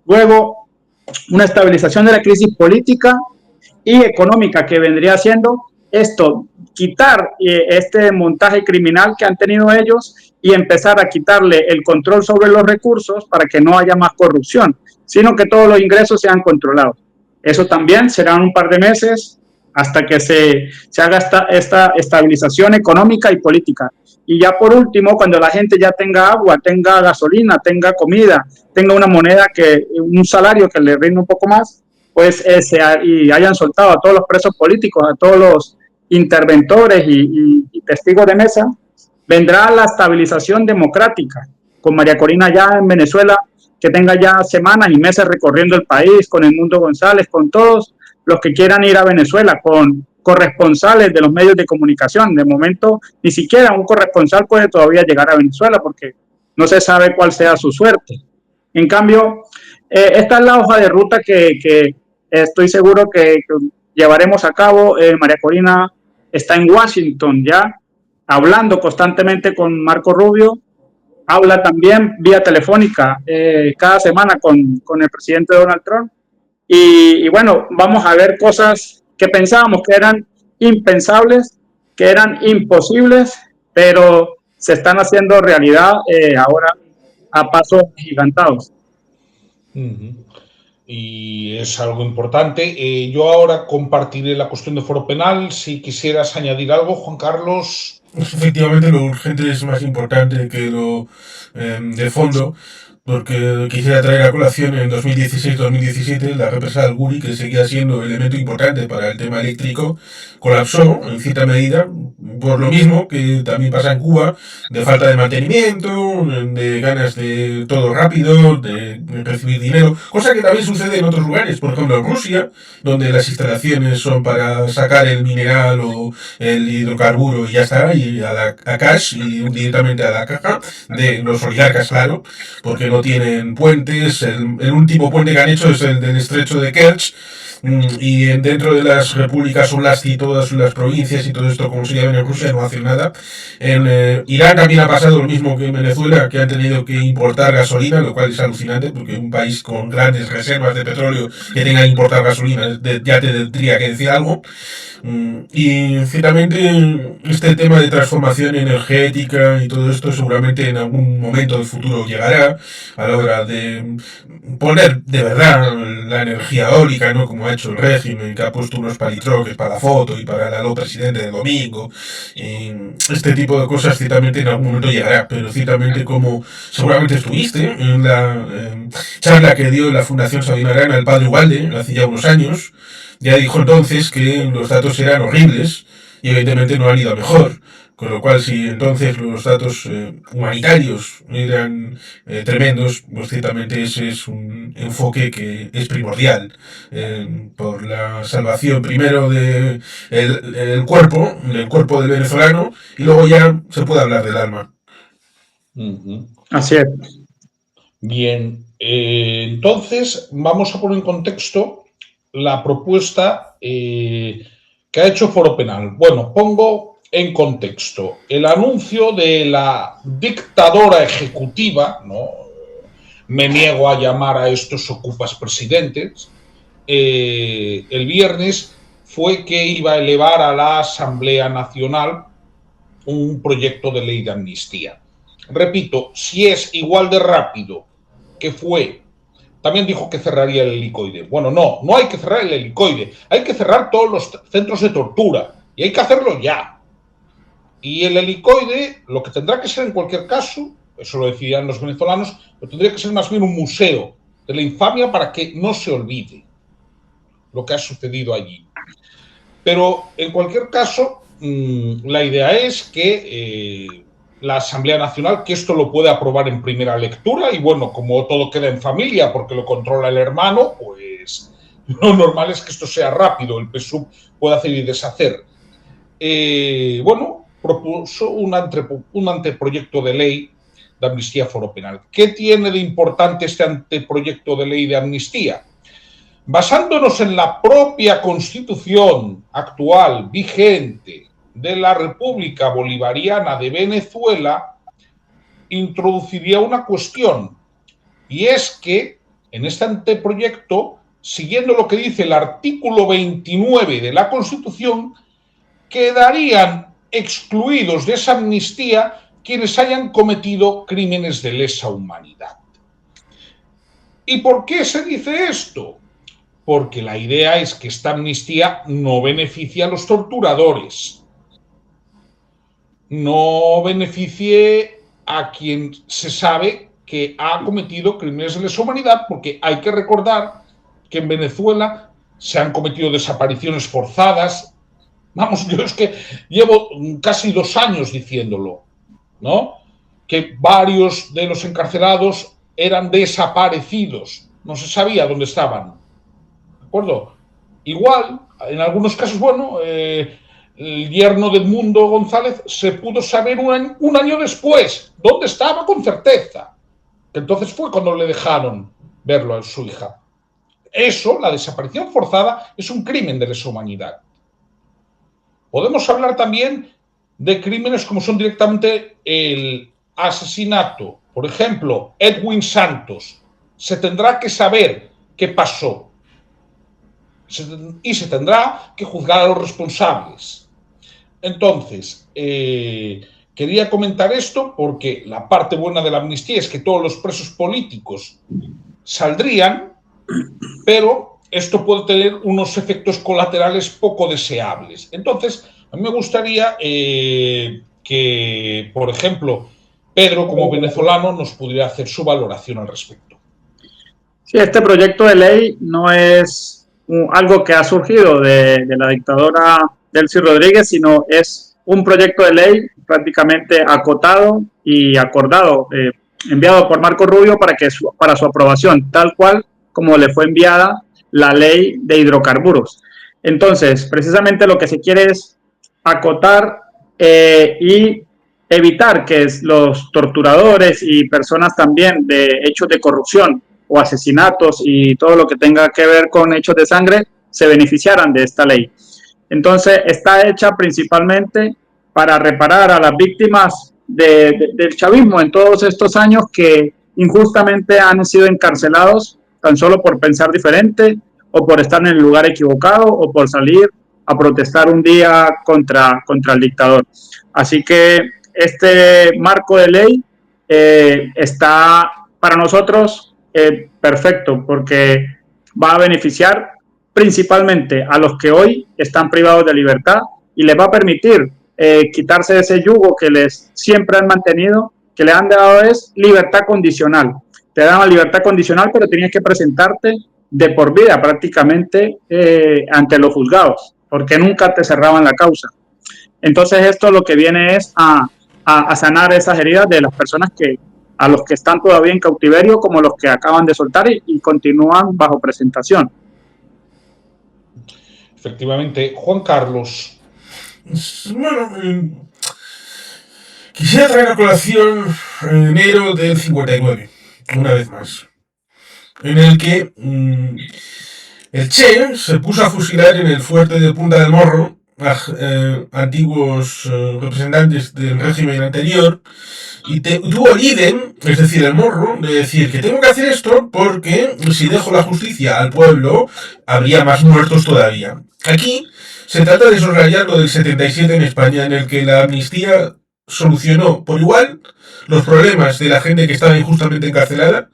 Luego, una estabilización de la crisis política y económica, que vendría siendo esto, quitar este montaje criminal que han tenido ellos y empezar a quitarle el control sobre los recursos para que no haya más corrupción, sino que todos los ingresos sean controlados. Eso también será un par de meses hasta que se haga esta estabilización económica y política. Y ya por último, cuando la gente ya tenga agua, tenga gasolina, tenga comida, tenga una moneda, un salario que le rinde un poco más, pues y hayan soltado a todos los presos políticos, a todos los interventores y testigos de mesa, vendrá la estabilización democrática, con María Corina ya en Venezuela, que tenga ya semanas y meses recorriendo el país, con el Mundo González, con todos los que quieran ir a Venezuela, con corresponsales de los medios de comunicación. De momento, ni siquiera un corresponsal puede todavía llegar a Venezuela porque no se sabe cuál sea su suerte. En cambio, esta es la hoja de ruta que estoy seguro que llevaremos a cabo. María Corina está en Washington ya, hablando constantemente con Marco Rubio, habla también vía telefónica cada semana con el presidente Donald Trump, y bueno, vamos a ver cosas que pensábamos que eran impensables, que eran imposibles, pero se están haciendo realidad ahora a pasos gigantados. Y es algo importante. Yo ahora compartiré la cuestión de foro penal. Si quisieras añadir algo, Juan Carlos. Efectivamente, lo urgente es más importante que lo de fondo, porque quisiera traer a colación en 2016-2017 la represa del Guri, que seguía siendo elemento importante para el tema eléctrico, colapsó en cierta medida, por lo mismo que también pasa en Cuba, de falta de mantenimiento, de ganas de todo rápido, de recibir dinero, cosa que también sucede en otros lugares, por ejemplo en Rusia, donde las instalaciones son para sacar el mineral o el hidrocarburo y ya está, y a cash y directamente a la caja de los oligarcas, claro, porque no tienen puentes. El último puente que han hecho es el del estrecho de Kerch, y dentro de las repúblicas Oblast y todas las provincias y todo esto, como se llama en Rusia, no hacen nada. En Irán también ha pasado lo mismo que en Venezuela, que han tenido que importar gasolina, lo cual es alucinante, porque un país con grandes reservas de petróleo que tenga que importar gasolina ya tendría que decir algo. Y ciertamente este tema de transformación energética y todo esto seguramente en algún momento del futuro llegará, a la hora de poner de verdad la energía eólica, ¿no? Como ha hecho el régimen, que ha puesto unos palitroques para la foto y para el aló presidente de domingo, Este tipo de cosas ciertamente en algún momento llegará, pero ciertamente como seguramente estuviste en la charla que dio en la Fundación Sabino Arana el padre Ugalde hace ya unos años, ya dijo entonces que los datos eran horribles y evidentemente no han ido a mejor. Con lo cual, si entonces los datos humanitarios eran tremendos, pues ciertamente ese es un enfoque que es primordial por la salvación primero de el cuerpo del venezolano, y luego ya se puede hablar del alma. Así es. Bien, entonces vamos a poner en contexto la propuesta que ha hecho Foro Penal. Bueno, pongo en contexto el anuncio de la dictadora ejecutiva, ¿no? Me niego a llamar a estos ocupas presidentes, el viernes fue que iba a elevar a la Asamblea Nacional un proyecto de ley de amnistía. Repito, si es igual de rápido que fue, también dijo que cerraría el helicoide. Bueno, no hay que cerrar el helicoide, hay que cerrar todos los centros de tortura y hay que hacerlo ya. Y el helicoide, lo que tendrá que ser en cualquier caso, eso lo decían los venezolanos, pero tendría que ser más bien un museo de la infamia para que no se olvide lo que ha sucedido allí. Pero en cualquier caso, la idea es que la Asamblea Nacional, que esto lo puede aprobar en primera lectura, y bueno, como todo queda en familia porque lo controla el hermano, pues lo normal es que esto sea rápido, el PSUV puede hacer y deshacer. Bueno, propuso un anteproyecto de ley de amnistía Foro Penal. ¿Qué tiene de importante este anteproyecto de ley de amnistía? Basándonos en la propia Constitución actual, vigente, de la República Bolivariana de Venezuela, introduciría una cuestión, y es que en este anteproyecto, siguiendo lo que dice el artículo 29 de la Constitución, quedarían excluidos de esa amnistía quienes hayan cometido crímenes de lesa humanidad. ¿Y por qué se dice esto? Porque la idea es que esta amnistía no beneficie a los torturadores, no beneficie a quien se sabe que ha cometido crímenes de lesa humanidad, porque hay que recordar que en Venezuela se han cometido desapariciones forzadas. Vamos, yo es que llevo casi 2 años diciéndolo, ¿no? Que varios de los encarcelados eran desaparecidos, no se sabía dónde estaban, ¿de acuerdo? Igual, en algunos casos, bueno, el yerno de Edmundo González se pudo saber un año después dónde estaba con certeza, que entonces fue cuando le dejaron verlo a su hija. Eso, la desaparición forzada, es un crimen de lesa humanidad. Podemos hablar también de crímenes como son directamente el asesinato. Por ejemplo, Edwin Santos. Se tendrá que saber qué pasó y se tendrá que juzgar a los responsables. Entonces, quería comentar esto porque la parte buena de la amnistía es que todos los presos políticos saldrían, pero esto puede tener unos efectos colaterales poco deseables. Entonces, a mí me gustaría que, por ejemplo, Pedro, como venezolano, nos pudiera hacer su valoración al respecto. Sí, este proyecto de ley no es algo que ha surgido de la dictadura Delcy Rodríguez, sino es un proyecto de ley prácticamente acotado y acordado, enviado por Marco Rubio para su aprobación, tal cual como le fue enviada la ley de hidrocarburos. Entonces, precisamente lo que se quiere es acotar y evitar que los torturadores y personas también de hechos de corrupción o asesinatos y todo lo que tenga que ver con hechos de sangre se beneficiaran de esta ley. Entonces, está hecha principalmente para reparar a las víctimas del chavismo en todos estos años que injustamente han sido encarcelados tan solo por pensar diferente o por estar en el lugar equivocado o por salir a protestar un día contra el dictador. Así que este marco de ley está para nosotros perfecto porque va a beneficiar principalmente a los que hoy están privados de libertad y les va a permitir quitarse ese yugo que les siempre han mantenido, que le han dado es libertad condicional. Te dan la libertad condicional, pero tienes que presentarte de por vida prácticamente ante los juzgados, porque nunca te cerraban la causa. Entonces esto lo que viene es a sanar esas heridas de las personas que a los que están todavía en cautiverio, como los que acaban de soltar y continúan bajo presentación. Efectivamente. Juan Carlos. Bueno, quisiera traer a colación enero del 59, una vez más, en el que el Che se puso a fusilar en el fuerte de Punta del Morro a antiguos representantes del régimen anterior y tuvo el idem, es decir, el morro, de decir que tengo que hacer esto porque si dejo la justicia al pueblo habría más muertos todavía. Aquí se trata de soslayar lo del 77 en España, en el que la amnistía solucionó por igual los problemas de la gente que estaba injustamente encarcelada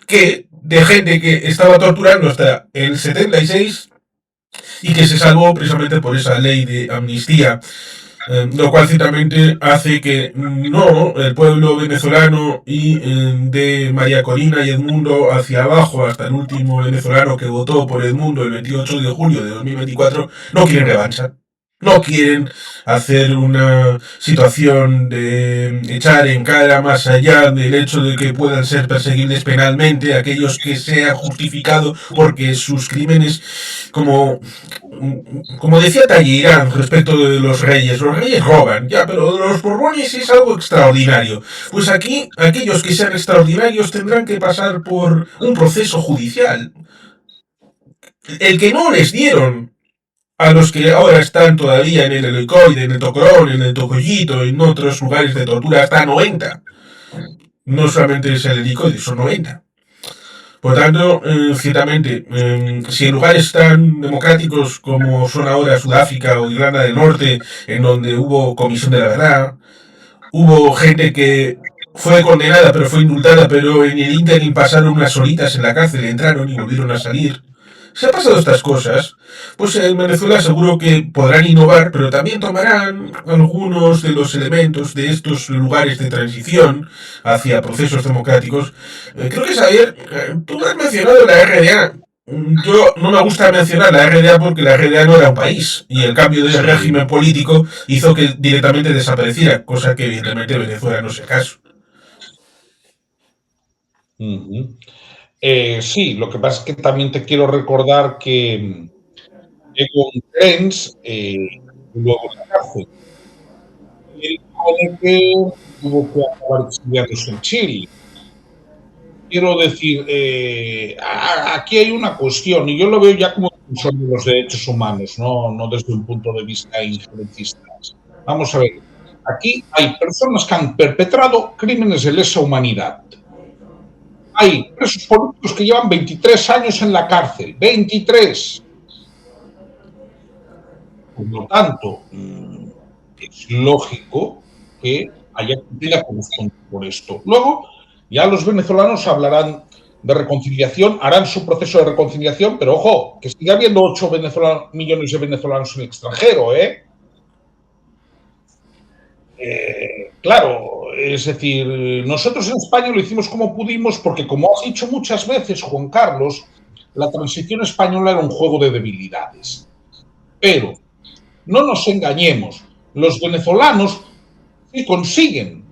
que de gente que estaba torturando hasta el 76 y que se salvó precisamente por esa ley de amnistía, lo cual ciertamente hace que no el pueblo venezolano y de María Corina y Edmundo hacia abajo hasta el último venezolano que votó por Edmundo el 28 de julio de 2024 no quieren revancha. No quieren hacer una situación de echar en cara más allá del hecho de que puedan ser perseguibles penalmente aquellos que sean justificados porque sus crímenes, como decía Talleyrand respecto de los reyes roban, ya, pero los Borbones es algo extraordinario. Pues aquí, aquellos que sean extraordinarios tendrán que pasar por un proceso judicial. El que no les dieron a los que ahora están todavía en el helicoide, en el Tocorón, en el Tocollito, en otros lugares de tortura, hasta 90. No solamente es el helicoide, son 90. Por tanto, ciertamente, si en lugares tan democráticos como son ahora Sudáfrica o Irlanda del Norte, en donde hubo comisión de la verdad, hubo gente que fue condenada pero fue indultada, pero en el ínterin pasaron unas horitas en la cárcel, entraron y volvieron a salir. Si ha pasado estas cosas, pues en Venezuela seguro que podrán innovar, pero también tomarán algunos de los elementos de estos lugares de transición hacia procesos democráticos. Creo que, Xavier, tú has mencionado la RDA. Yo no me gusta mencionar la RDA porque la RDA no era un país y el cambio de régimen político hizo que directamente desapareciera, cosa que evidentemente Venezuela no es el caso. Sí, lo que pasa es que también te quiero recordar que Egon Krenz, luego en la cárcel, él tuvo que acabar exiliándose en Chile. Quiero decir, aquí hay una cuestión, y yo lo veo ya como defensor de los derechos humanos, no desde un punto de vista injerencista. Vamos a ver, aquí hay personas que han perpetrado crímenes de lesa humanidad. Hay presos políticos que llevan 23 años en la cárcel. 23. Por lo tanto, es lógico que haya quien tenga que responder por esto. Luego, ya los venezolanos hablarán de reconciliación, harán su proceso de reconciliación, pero ojo, que sigue habiendo 8 millones de venezolanos en el extranjero, ¿eh? Claro, es decir, nosotros en España lo hicimos como pudimos porque, como has dicho muchas veces, Juan Carlos, la transición española era un juego de debilidades. Pero no nos engañemos, los venezolanos sí consiguen,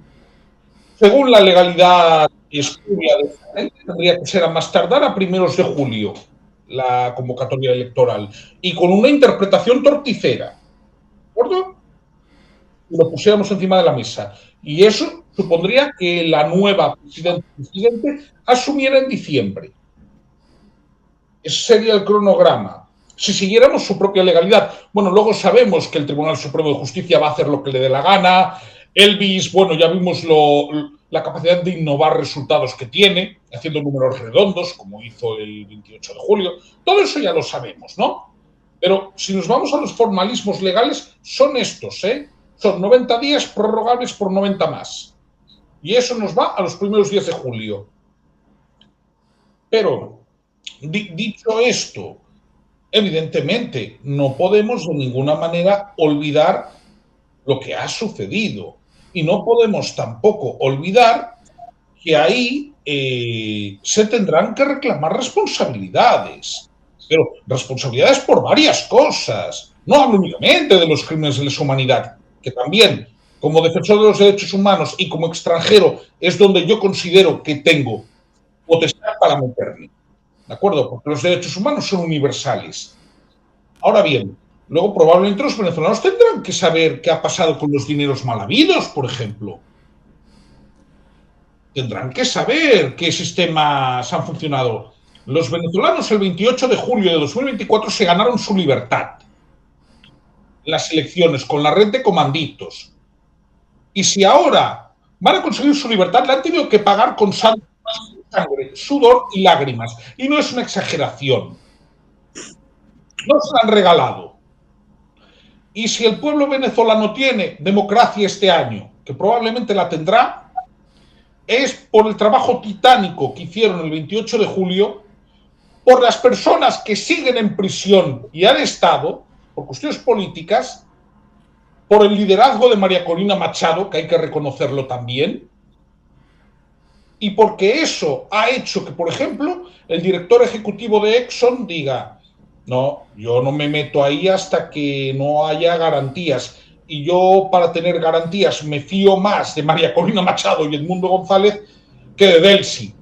según la legalidad espuria de esta gente, tendría que ser a más tardar a primeros de julio la convocatoria electoral y con una interpretación torticera, ¿de acuerdo? Lo pusiéramos encima de la mesa. Y eso supondría que la nueva presidente asumiera en diciembre. Ese sería el cronograma. Si siguiéramos su propia legalidad. Bueno, luego sabemos que el Tribunal Supremo de Justicia va a hacer lo que le dé la gana. Elvis, bueno, ya vimos la capacidad de innovar resultados que tiene, haciendo números redondos, como hizo el 28 de julio. Todo eso ya lo sabemos, ¿no? Pero si nos vamos a los formalismos legales, son estos, ¿eh? Son 90 días prorrogables por 90 más. Y eso nos va a los primeros días de julio. Pero, dicho esto, evidentemente no podemos de ninguna manera olvidar lo que ha sucedido. Y no podemos tampoco olvidar que ahí se tendrán que reclamar responsabilidades, pero responsabilidades por varias cosas. No hablo únicamente de los crímenes de lesa humanidad, que también, como defensor de los derechos humanos y como extranjero, es donde yo considero que tengo potestad para meterme. ¿De acuerdo? Porque los derechos humanos son universales. Ahora bien, luego probablemente los venezolanos tendrán que saber qué ha pasado con los dineros mal habidos, por ejemplo. Tendrán que saber qué sistemas han funcionado. Los venezolanos el 28 de julio de 2024 se ganaron su libertad en las elecciones con la red de comanditos. Y si ahora van a conseguir su libertad, la han tenido que pagar con sangre, sudor y lágrimas. Y no es una exageración. No se la han regalado. Y si el pueblo venezolano tiene democracia este año, que probablemente la tendrá, es por el trabajo titánico que hicieron el 28 de julio, por las personas que siguen en prisión y han estado, por cuestiones políticas, por el liderazgo de María Corina Machado, que hay que reconocerlo también, y porque eso ha hecho que, por ejemplo, el director ejecutivo de Exxon diga: no, yo no me meto ahí hasta que no haya garantías. Y yo, para tener garantías, me fío más de María Corina Machado y Edmundo González que de Delcy.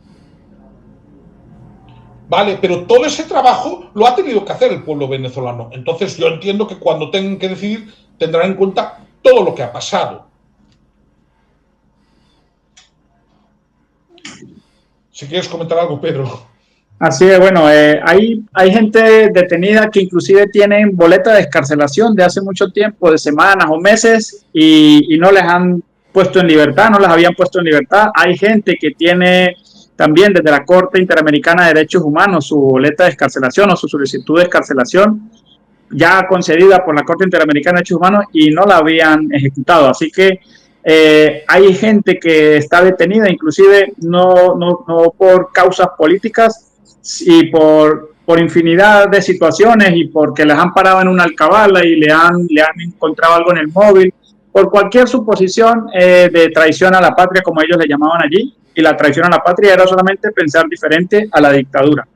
Vale, pero todo ese trabajo lo ha tenido que hacer el pueblo venezolano. Entonces yo entiendo que cuando tengan que decidir tendrán en cuenta todo lo que ha pasado. Si quieres comentar algo, Pedro. Así es, bueno, hay gente detenida que inclusive tienen boleta de excarcelación de hace mucho tiempo, de semanas o meses, y no les han puesto en libertad, no las habían puesto en libertad. Hay gente que tiene también desde la Corte Interamericana de Derechos Humanos su boleta de excarcelación o su solicitud de excarcelación ya concedida por la Corte Interamericana de Derechos Humanos y no la habían ejecutado. Así que hay gente que está detenida, inclusive no por causas políticas, y por infinidad de situaciones, y porque les han parado en una alcabala y le han encontrado algo en el móvil, por cualquier suposición de traición a la patria, como ellos le llamaban allí, y la traición a la patria era solamente pensar diferente a la dictadura.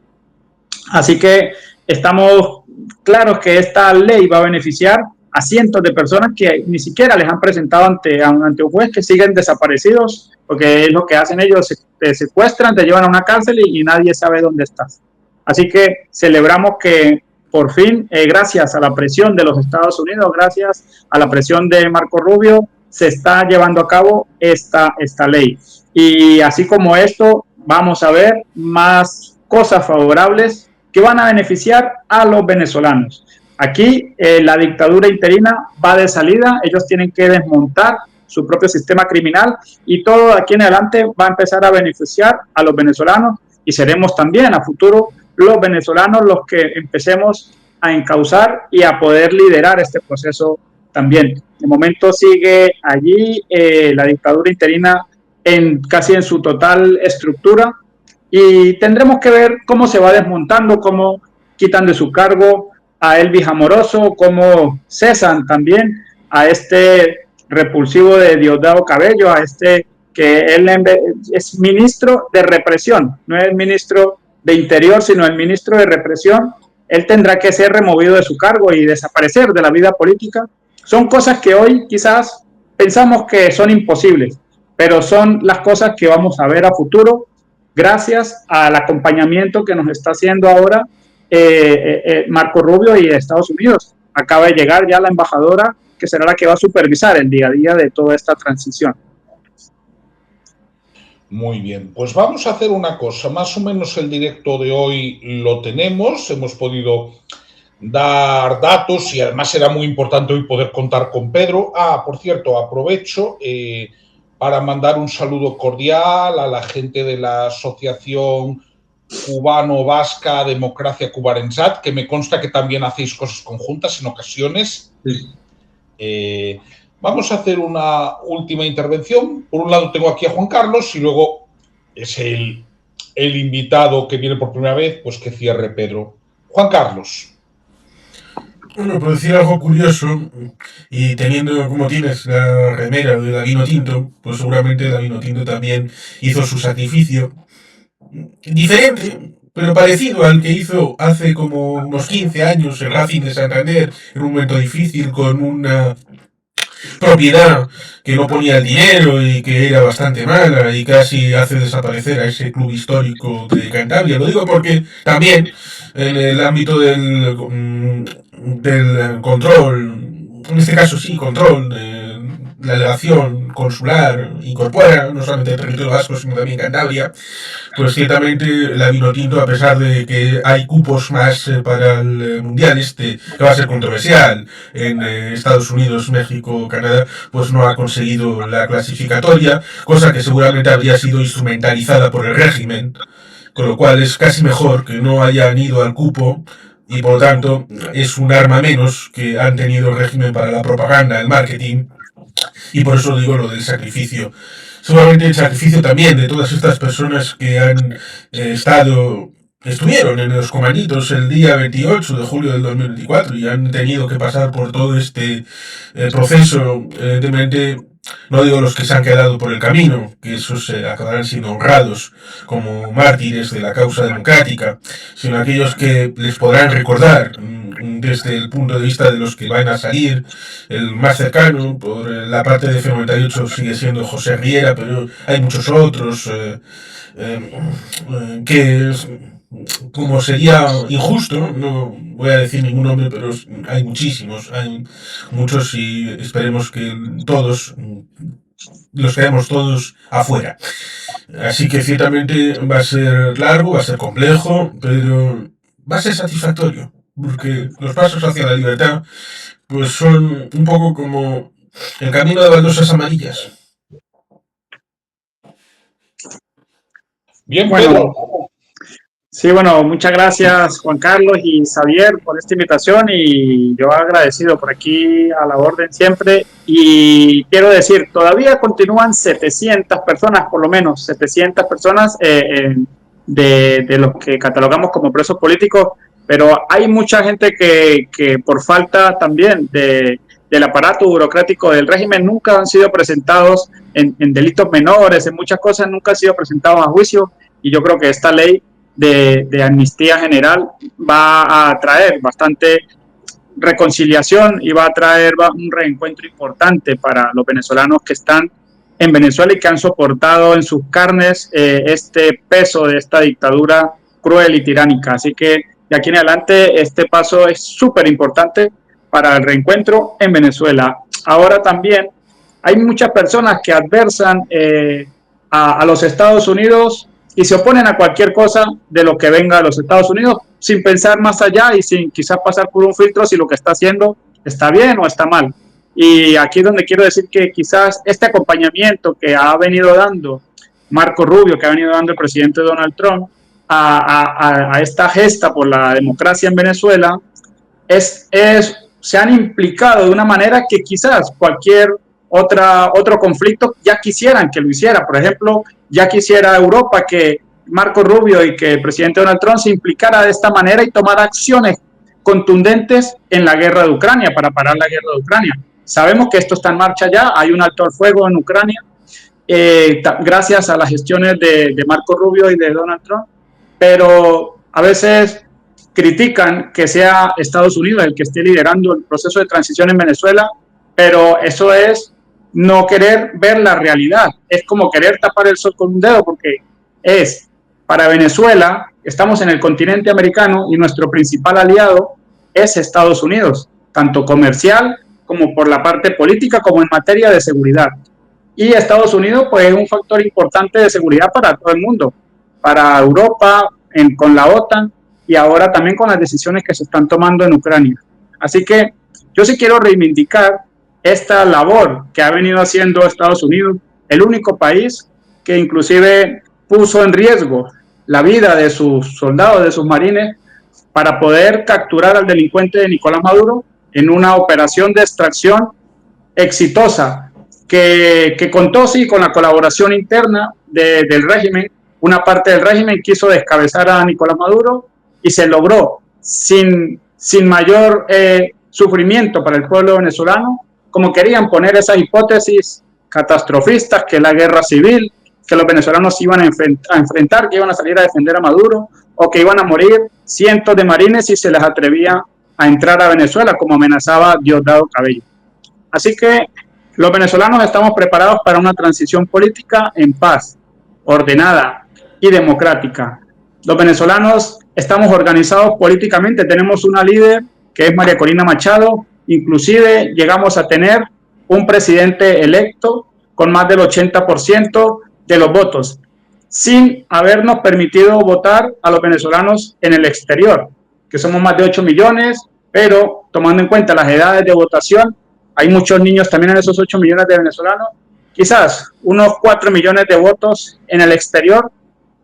Así que estamos claros que esta ley va a beneficiar a cientos de personas que ni siquiera les han presentado ante un juez, que siguen desaparecidos, porque es lo que hacen ellos: te secuestran, te llevan a una cárcel y nadie sabe dónde estás. Así que celebramos que por fin, gracias a la presión de los Estados Unidos, gracias a la presión de Marco Rubio, se está llevando a cabo esta ley. Y así como esto, vamos a ver más cosas favorables que van a beneficiar a los venezolanos. Aquí la dictadura interina va de salida, ellos tienen que desmontar su propio sistema criminal, y todo de aquí en adelante va a empezar a beneficiar a los venezolanos, y seremos también a futuro los venezolanos los que empecemos a encauzar y a poder liderar este proceso también. De momento sigue allí la dictadura interina casi en su total estructura, y tendremos que ver cómo se va desmontando, cómo quitan de su cargo a Elvis Amoroso, cómo cesan también a este repulsivo de Diosdado Cabello, a este que él es ministro de represión, no es ministro de interior, sino el ministro de represión. Él tendrá que ser removido de su cargo y desaparecer de la vida política. Son cosas que hoy quizás pensamos que son imposibles, pero son las cosas que vamos a ver a futuro, gracias al acompañamiento que nos está haciendo ahora Marco Rubio y Estados Unidos. Acaba de llegar ya la embajadora, que será la que va a supervisar el día a día de toda esta transición. Muy bien, pues vamos a hacer una cosa. Más o menos el directo de hoy lo tenemos, hemos podido dar datos y además era muy importante hoy poder contar con Pedro. Por cierto, aprovecho para mandar un saludo cordial a la gente de la Asociación Cubano-Vasca Democracia Cubarensat, que me consta que también hacéis cosas conjuntas en ocasiones. Sí. Vamos a hacer una última intervención. Por un lado tengo aquí a Juan Carlos y luego es el invitado que viene por primera vez, pues que cierre Pedro. Juan Carlos. Bueno, por decir algo curioso, y teniendo como tienes la remera de la Vino Tinto, pues seguramente la Vino Tinto también hizo su sacrificio. Diferente, pero parecido al que hizo hace como unos 15 años el Racing de Santander, en un momento difícil, con una propiedad que no ponía el dinero y que era bastante mala y casi hace desaparecer a ese club histórico de Cantabria. Lo digo porque también en el ámbito del control, en este caso sí, control, la delegación consular incorpora no solamente el territorio vasco sino también Cantabria, pues ciertamente la Vinotinto, a pesar de que hay cupos más para el Mundial este, que va a ser controversial en Estados Unidos, México, Canadá, pues no ha conseguido la clasificatoria, cosa que seguramente habría sido instrumentalizada por el régimen, con lo cual es casi mejor que no hayan ido al cupo y por lo tanto es un arma menos que han tenido el régimen para la propaganda, el marketing, y por eso digo lo del sacrificio. Seguramente el sacrificio también de todas estas personas que han estuvieron en los comanitos el día 28 de julio del 2024 y han tenido que pasar por todo este proceso, evidentemente, no digo los que se han quedado por el camino, que esos acabarán siendo honrados como mártires de la causa democrática, sino aquellos que les podrán recordar desde el punto de vista de los que van a salir. El más cercano, por la parte de F98, sigue siendo José Riera, pero hay muchos otros que, como sería injusto, no voy a decir ningún nombre, pero hay muchísimos, hay muchos y esperemos que todos los quedemos todos afuera. Así que ciertamente va a ser largo, va a ser complejo, pero va a ser satisfactorio, porque los pasos hacia la libertad pues son un poco como el camino de baldosas amarillas. Bien, Bueno, Pedro. sí, bueno, muchas gracias Juan Carlos y Xavier por esta invitación y yo agradecido por aquí a la orden siempre y quiero decir, todavía continúan 700 personas, por lo menos 700 personas de los que catalogamos como presos políticos, pero hay mucha gente que por falta también del aparato burocrático del régimen nunca han sido presentados en delitos menores, en muchas cosas nunca han sido presentados a juicio y yo creo que esta ley de amnistía general va a traer bastante reconciliación y va a traer un reencuentro importante para los venezolanos que están en Venezuela y que han soportado en sus carnes este peso de esta dictadura cruel y tiránica. Así que de aquí en adelante este paso es súper importante para el reencuentro en Venezuela. Ahora también hay muchas personas que adversan a los Estados Unidos y se oponen a cualquier cosa de lo que venga de los Estados Unidos sin pensar más allá y sin quizás pasar por un filtro si lo que está haciendo está bien o está mal. Y aquí es donde quiero decir que quizás este acompañamiento que ha venido dando Marco Rubio, que ha venido dando el presidente Donald Trump a esta gesta por la democracia en Venezuela, se han implicado de una manera que quizás cualquier otro conflicto ya quisieran que lo hiciera. Por ejemplo, ya quisiera Europa que Marco Rubio y que el presidente Donald Trump se implicara de esta manera y tomara acciones contundentes en la guerra de Ucrania para parar la guerra de Ucrania. Sabemos que esto está en marcha ya, hay un alto al fuego en Ucrania, gracias a las gestiones de Marco Rubio y de Donald Trump, pero a veces critican que sea Estados Unidos el que esté liderando el proceso de transición en Venezuela, pero eso es no querer ver la realidad, es como querer tapar el sol con un dedo, porque es para Venezuela, estamos en el continente americano y nuestro principal aliado es Estados Unidos, tanto comercial como por la parte política como en materia de seguridad. Y Estados Unidos pues es un factor importante de seguridad para todo el mundo, para Europa, con la OTAN y ahora también con las decisiones que se están tomando en Ucrania. Así que yo sí quiero reivindicar esta labor que ha venido haciendo Estados Unidos, el único país que inclusive puso en riesgo la vida de sus soldados, de sus marines, para poder capturar al delincuente de Nicolás Maduro en una operación de extracción exitosa que contó sí con la colaboración interna del régimen. Una parte del régimen quiso descabezar a Nicolás Maduro y se logró sin mayor sufrimiento para el pueblo venezolano, como querían poner esas hipótesis catastrofistas, que la guerra civil, que los venezolanos iban a enfrentar, que iban a salir a defender a Maduro, o que iban a morir cientos de marines si se les atrevía a entrar a Venezuela, como amenazaba Diosdado Cabello. Así que los venezolanos estamos preparados para una transición política en paz, ordenada y democrática. Los venezolanos estamos organizados políticamente, tenemos una líder que es María Corina Machado, inclusive llegamos a tener un presidente electo con más del 80% de los votos, sin habernos permitido votar a los venezolanos en el exterior, que somos más de 8 millones, pero tomando en cuenta las edades de votación, hay muchos niños también en esos 8 millones de venezolanos, quizás unos 4 millones de votos en el exterior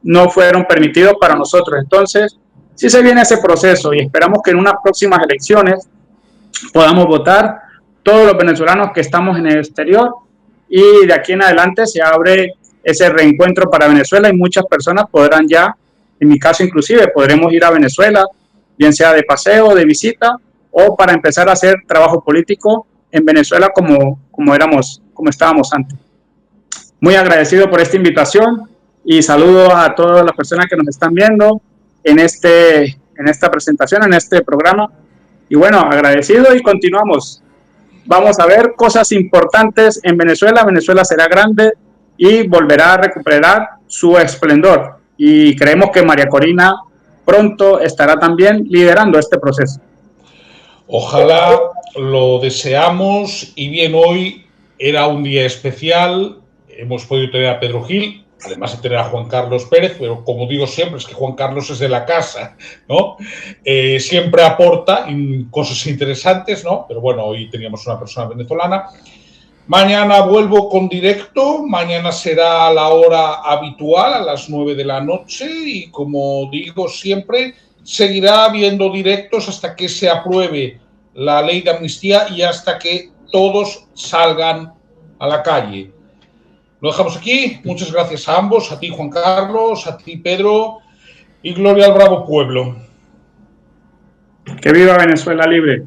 no fueron permitidos para nosotros. Entonces, sí se viene ese proceso y esperamos que en unas próximas elecciones podamos votar todos los venezolanos que estamos en el exterior, y de aquí en adelante se abre ese reencuentro para Venezuela y muchas personas podrán ya, en mi caso inclusive, podremos ir a Venezuela, bien sea de paseo, de visita, o para empezar a hacer trabajo político en Venezuela como estábamos antes. Muy agradecido por esta invitación y saludo a todas las personas que nos están viendo en esta presentación, en este programa. Y bueno, agradecido y continuamos. Vamos a ver cosas importantes en Venezuela. Venezuela será grande y volverá a recuperar su esplendor. Y creemos que María Corina pronto estará también liderando este proceso. Ojalá, lo deseamos. Y bien, hoy era un día especial. Hemos podido tener a Pedro Gil, además de tener a Juan Carlos Pérez, pero como digo siempre, es que Juan Carlos es de la casa, ¿no? Siempre aporta cosas interesantes, ¿no? Pero bueno, hoy teníamos una persona venezolana. Mañana vuelvo con directo, mañana será a la hora habitual, a las 9 de la noche, y como digo siempre, seguirá habiendo directos hasta que se apruebe la ley de amnistía y hasta que todos salgan a la calle. Lo dejamos aquí. Muchas gracias a ambos, a ti Juan Carlos, a ti Pedro, y gloria al bravo pueblo. Que viva Venezuela libre.